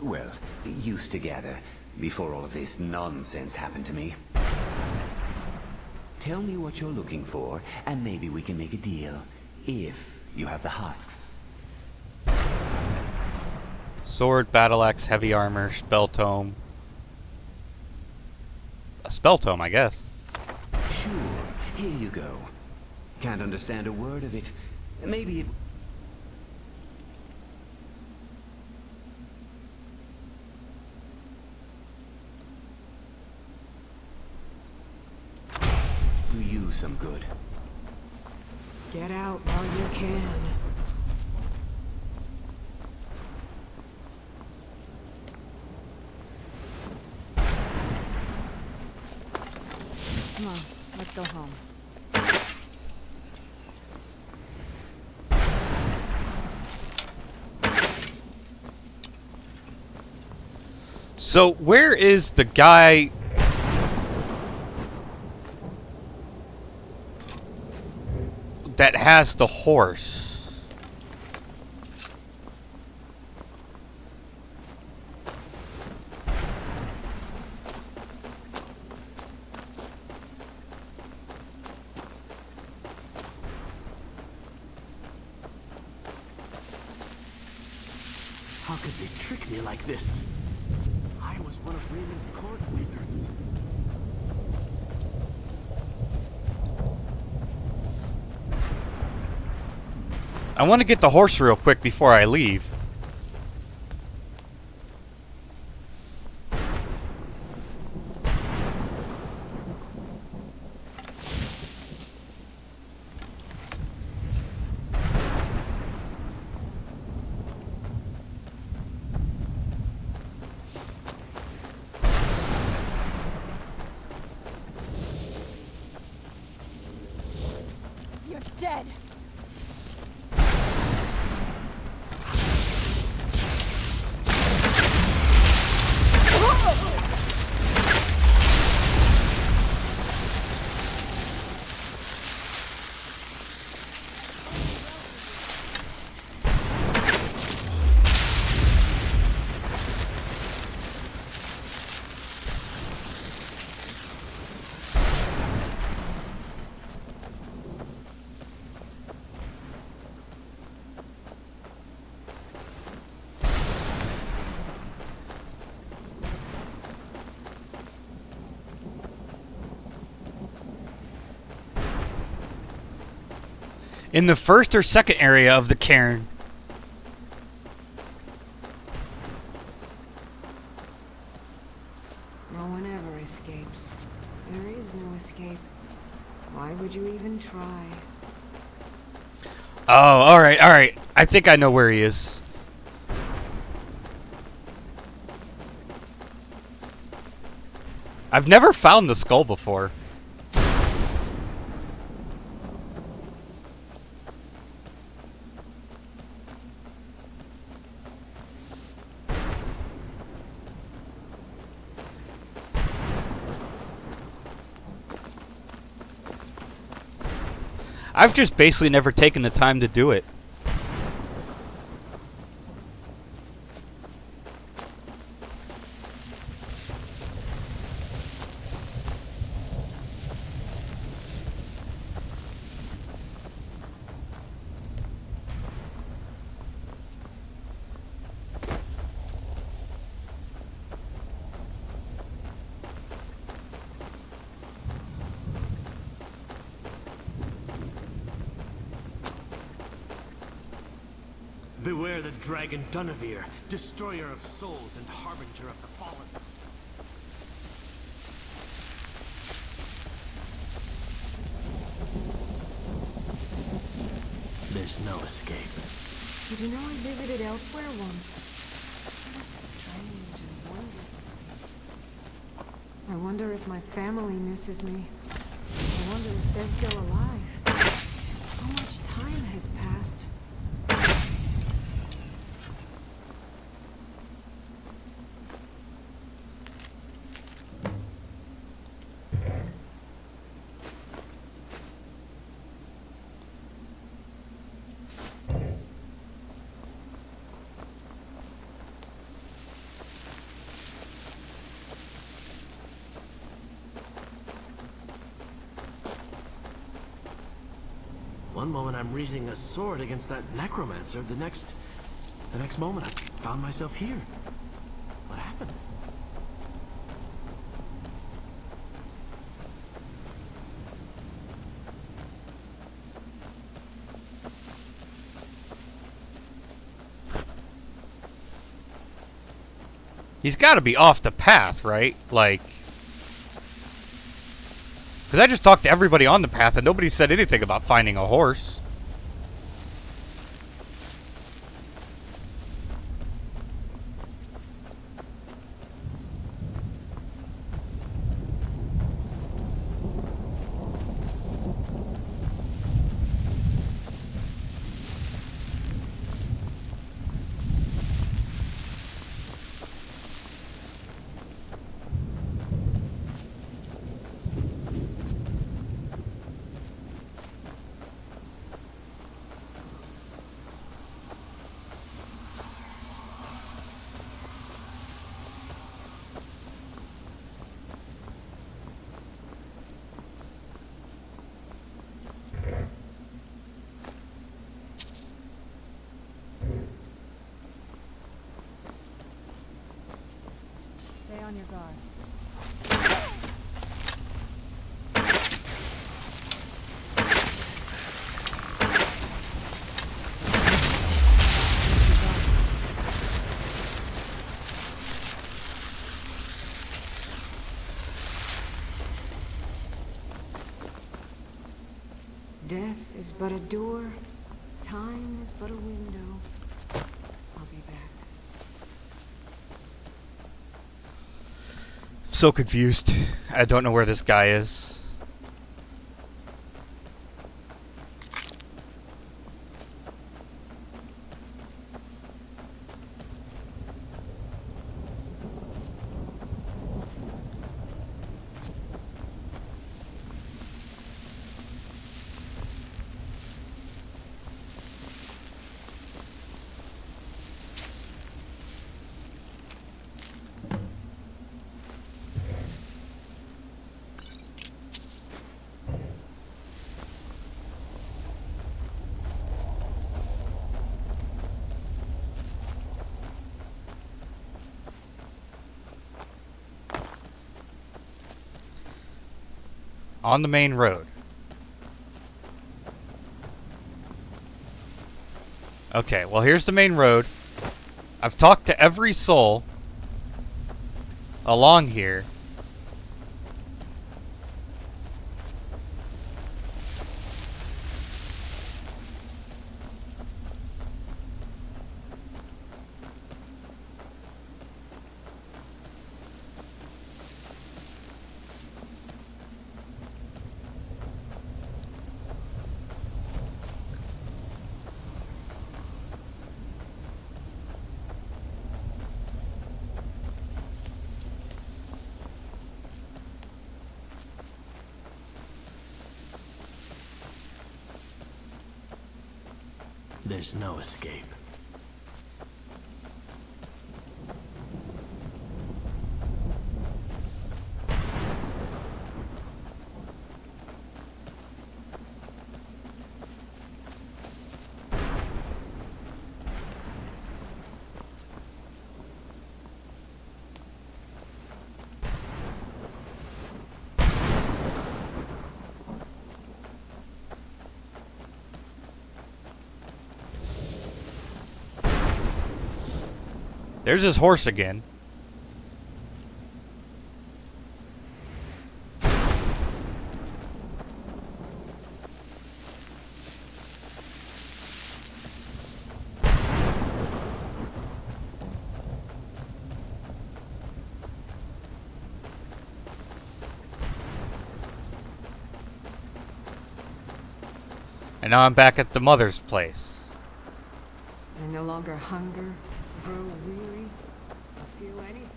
Well, used to gather, before all of this nonsense happened to me. Tell me what you're looking for, and maybe we can make a deal. If you have the husks. Sword, battle axe, heavy armor, spell tome. A spell tome, I guess. Sure, here you go. Can't understand a word of it. Maybe it... do you some good. Get out while you can. Come on, let's go home. So, where is the guy... that has the horse? How could they trick me like this? I was one of Raymond's court wizards. I want to get the horse real quick before I leave. You're dead. In the first or second area of the cairn. No one ever escapes. There is no escape. Why would you even try? Oh, alright, alright. I think I know where he is. I've never found the skull before. I've just basically never taken the time to do it. Beware the dragon Dunavir, destroyer of souls and harbinger of the fallen. There's no escape. Did you know I visited elsewhere once? What a strange and wondrous place. I wonder if my family misses me. I wonder if they're still alive. How much time has passed? One moment I'm raising a sword against that necromancer, the next moment I found myself here. What happened? He's got to be off the path, right? Like, because I just talked to everybody on the path and nobody said anything about finding a horse. Stay on your guard. Death is but a door. Time is but a window. I'll be back. So confused. I don't know where this guy is. On the main road. Okay, well here's the main road. I've talked to every soul along here. There's no escape. There's his horse again. And now I'm back at the mother's place. I no longer hunger, grow weary, or feel anything.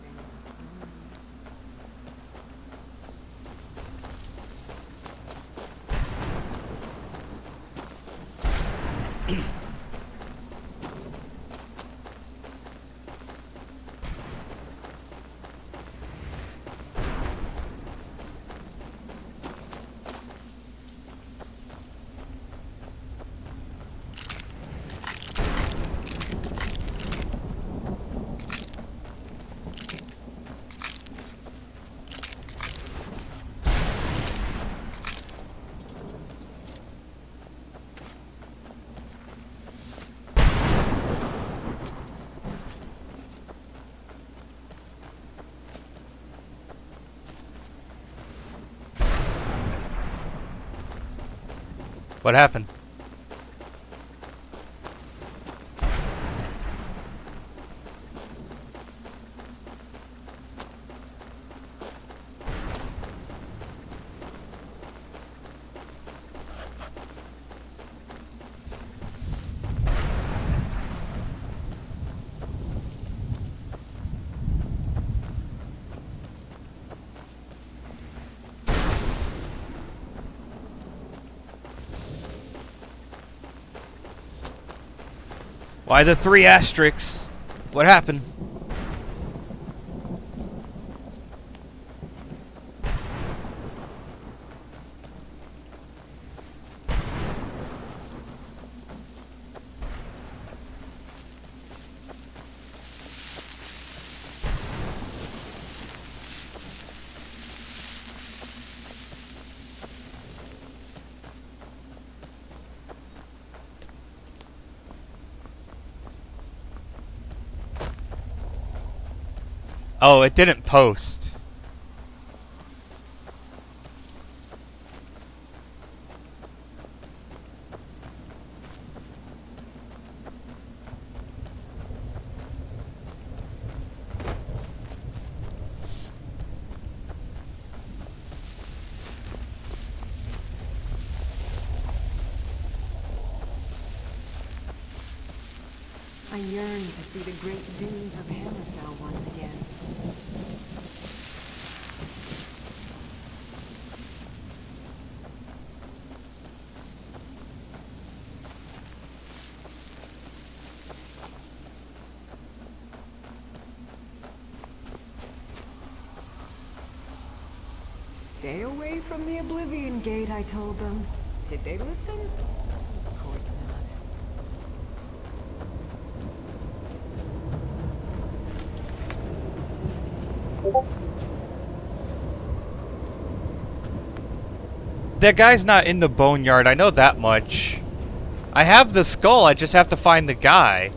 What happened? Why the 3 asterisks? What happened? Oh, it didn't post. I yearn to see the great dunes of Hammerfell once again. Stay away from the Oblivion Gate, I told them. Did they listen? Of course not. That guy's not in the boneyard, I know that much. I have the skull, I just have to find the guy.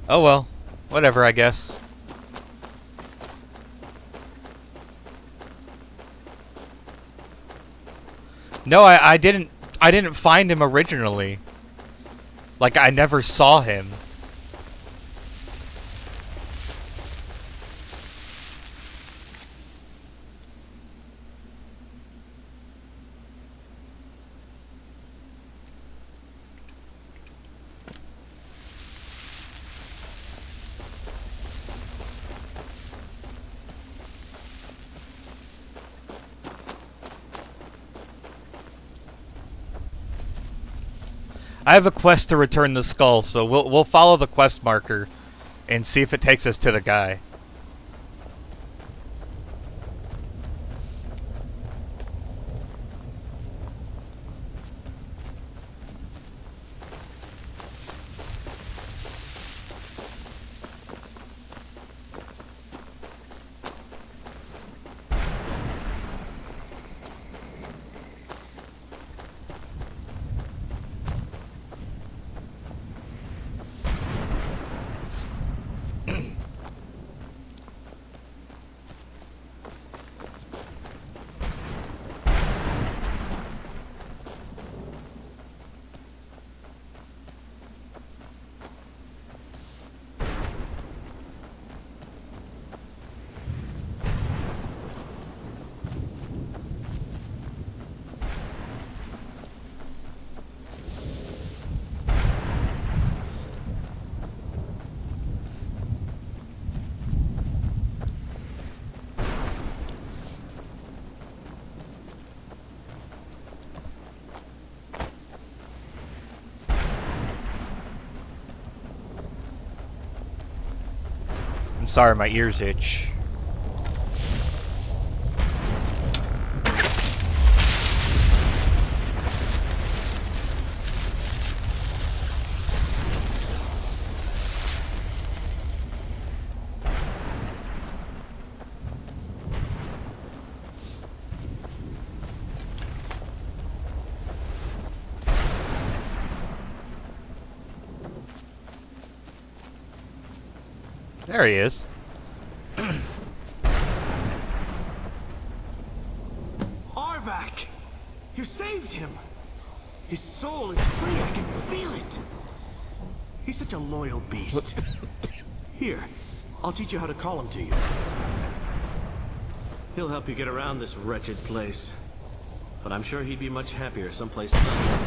Oh well, whatever I guess. No, I didn't find him originally. Like I never saw him. I have a quest to return the skull, so we'll follow the quest marker and see if it takes us to the guy. I'm sorry, my ears itch. There he is. Arvak! You saved him! His soul is free, I can feel it! He's such a loyal beast. Here, I'll teach you how to call him to you. He'll help you get around this wretched place. But I'm sure he'd be much happier someplace sunny.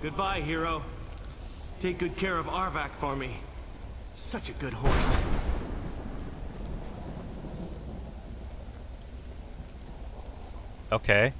Goodbye, hero. Take good care of Arvak for me. Such a good horse. Okay.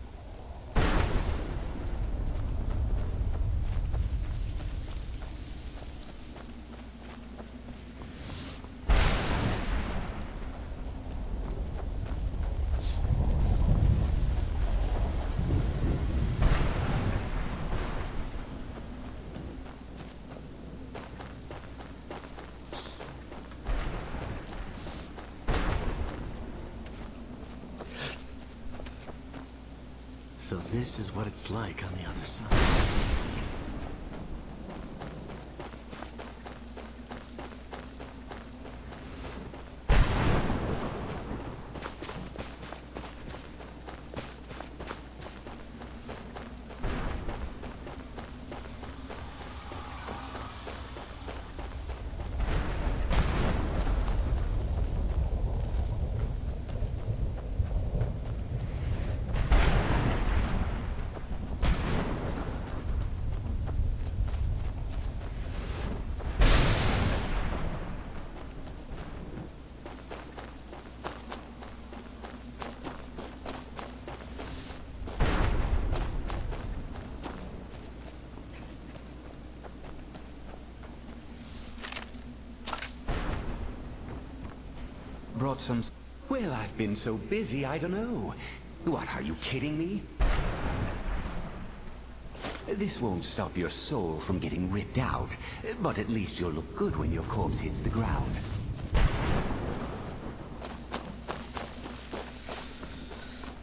So this is what it's like on the other side. Brought some... Well, I've been so busy, I don't know. What, are you kidding me? This won't stop your soul from getting ripped out, but at least you'll look good when your corpse hits the ground.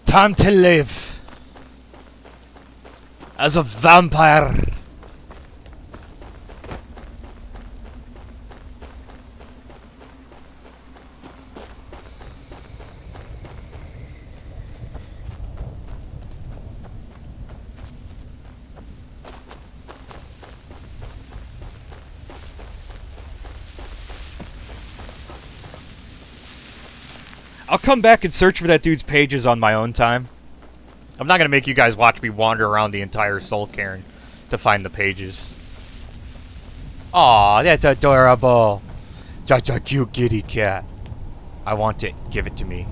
Time to live as a vampire. I'll come back and search for that dude's pages on my own time. I'm not going to make you guys watch me wander around the entire Soul Cairn to find the pages. Aw, that's adorable. Such a cute kitty cat. I want it. Give it to me.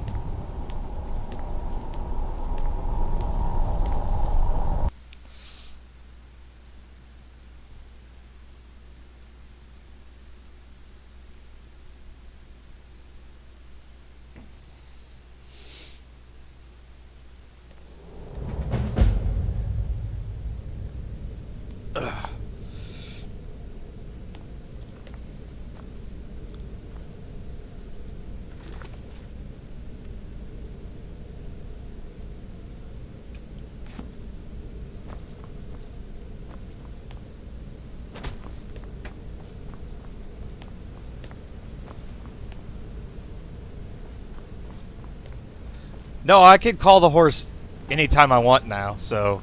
No, I can call the horse anytime I want now, so...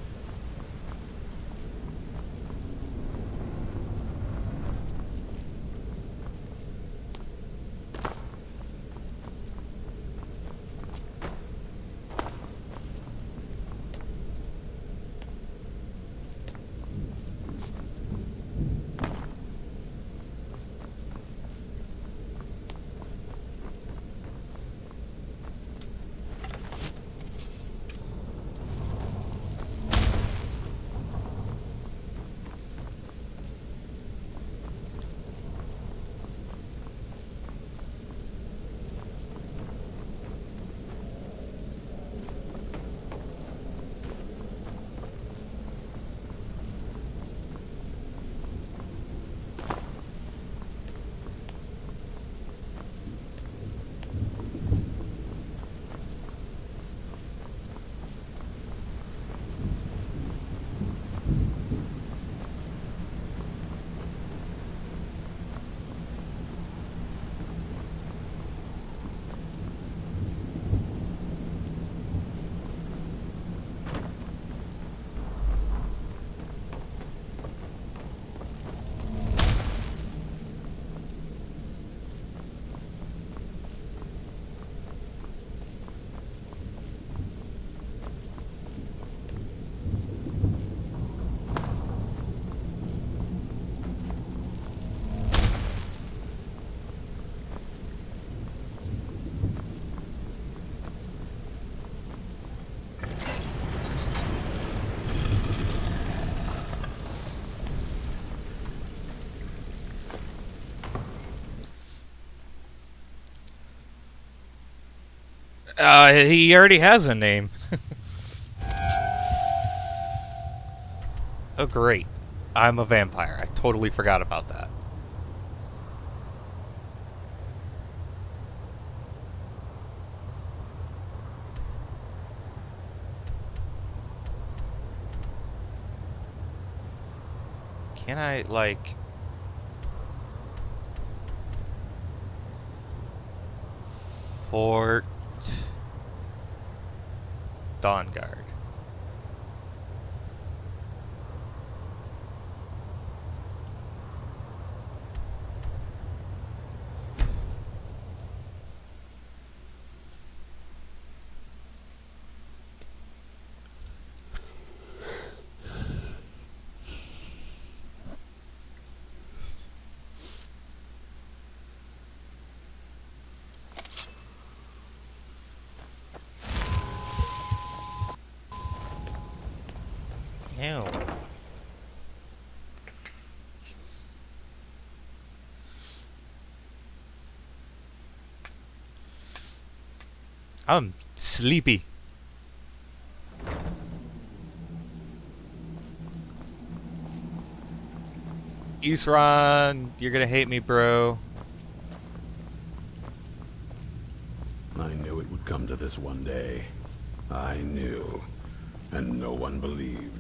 He already has a name. Oh, great. I'm a vampire. I totally forgot about that. Can I, like... Fort... Dawnguard. Ew. I'm sleepy. Isran, you're gonna hate me, bro. I knew it would come to this one day. I knew. And no one believed.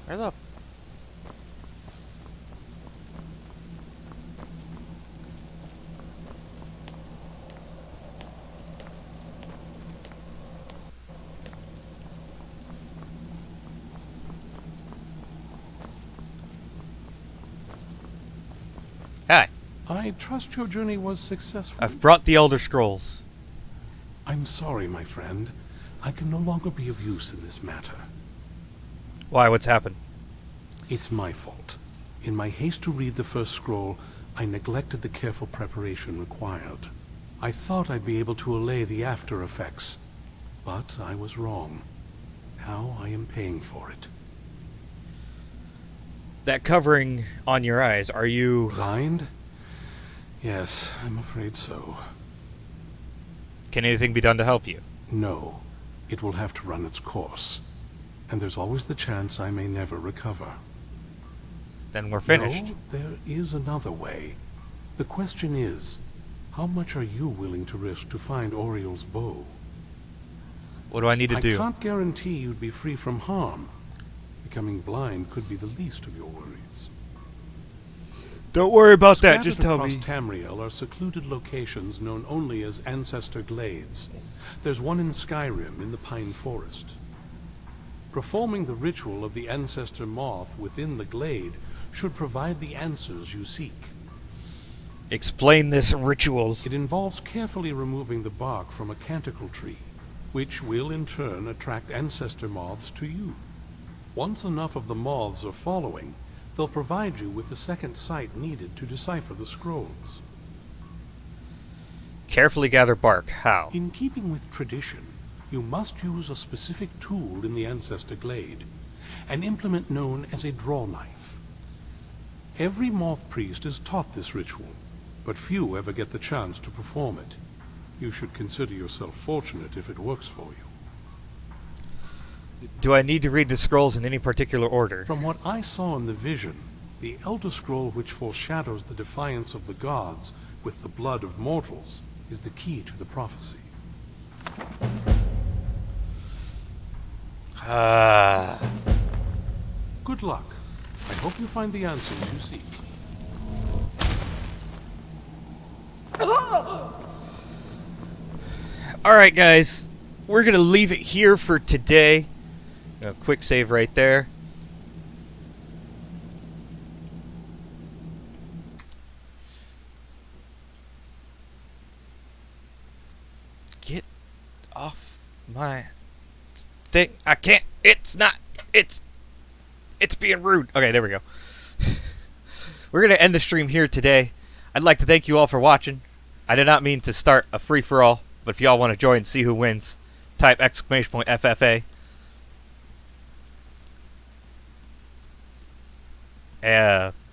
Where the... Hi. I trust your journey was successful. I've brought the Elder Scrolls. I'm sorry, my friend. I can no longer be of use in this matter. Why? What's happened? It's my fault. In my haste to read the first scroll, I neglected the careful preparation required. I thought I'd be able to allay the after effects, but I was wrong. Now I am paying for it. That covering on your eyes, are you... Blind? Yes, I'm afraid so. Can anything be done to help you? No. It will have to run its course. And there's always the chance I may never recover. Then we're finished. No, there is another way. The question is, how much are you willing to risk to find Oriel's bow? What do I need to do? I can't guarantee you'd be free from harm. Becoming blind could be the least of your worries. Don't worry about that, just tell across me. Tamriel are secluded locations known only as Ancestor Glades. There's one in Skyrim in the Pine Forest. Performing the ritual of the Ancestor Moth within the glade should provide the answers you seek. Explain this ritual. It involves carefully removing the bark from a canticle tree, which will in turn attract ancestor moths to you. Once enough of the moths are following, they'll provide you with the second sight needed to decipher the scrolls. Carefully gather bark. How? In keeping with tradition, you must use a specific tool in the Ancestor Glade, an implement known as a draw knife. Every moth priest is taught this ritual, but few ever get the chance to perform it. You should consider yourself fortunate if it works for you. Do I need to read the scrolls in any particular order? From what I saw in the vision, the Elder Scroll which foreshadows the defiance of the gods with the blood of mortals is the key to the prophecy. Good luck. I hope you find the answers you seek. Alright, guys. We're going to leave it here for today. A quick save right there. Get off my thing. I can't. It's not. It's being rude. Okay, there we go. We're going to end the stream here today. I'd like to thank you all for watching. I did not mean to start a free-for-all, but if y'all want to join and see who wins, type !FFA.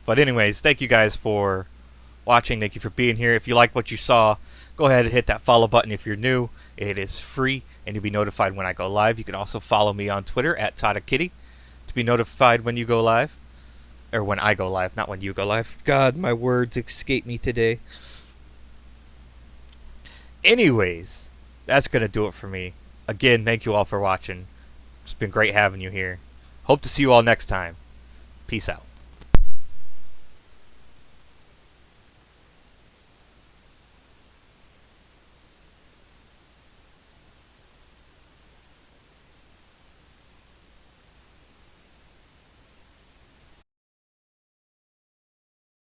But anyways, thank you guys for watching. Thank you for being here. If you like what you saw, go ahead and hit that follow button if you're new. It is free, and you'll be notified when I go live. You can also follow me on Twitter at TadaKitty to be notified when you go live. Or when I go live, not when you go live. God, my words escape me today. Anyways, that's going to do it for me. Again, thank you all for watching. It's been great having you here. Hope to see you all next time. Peace out.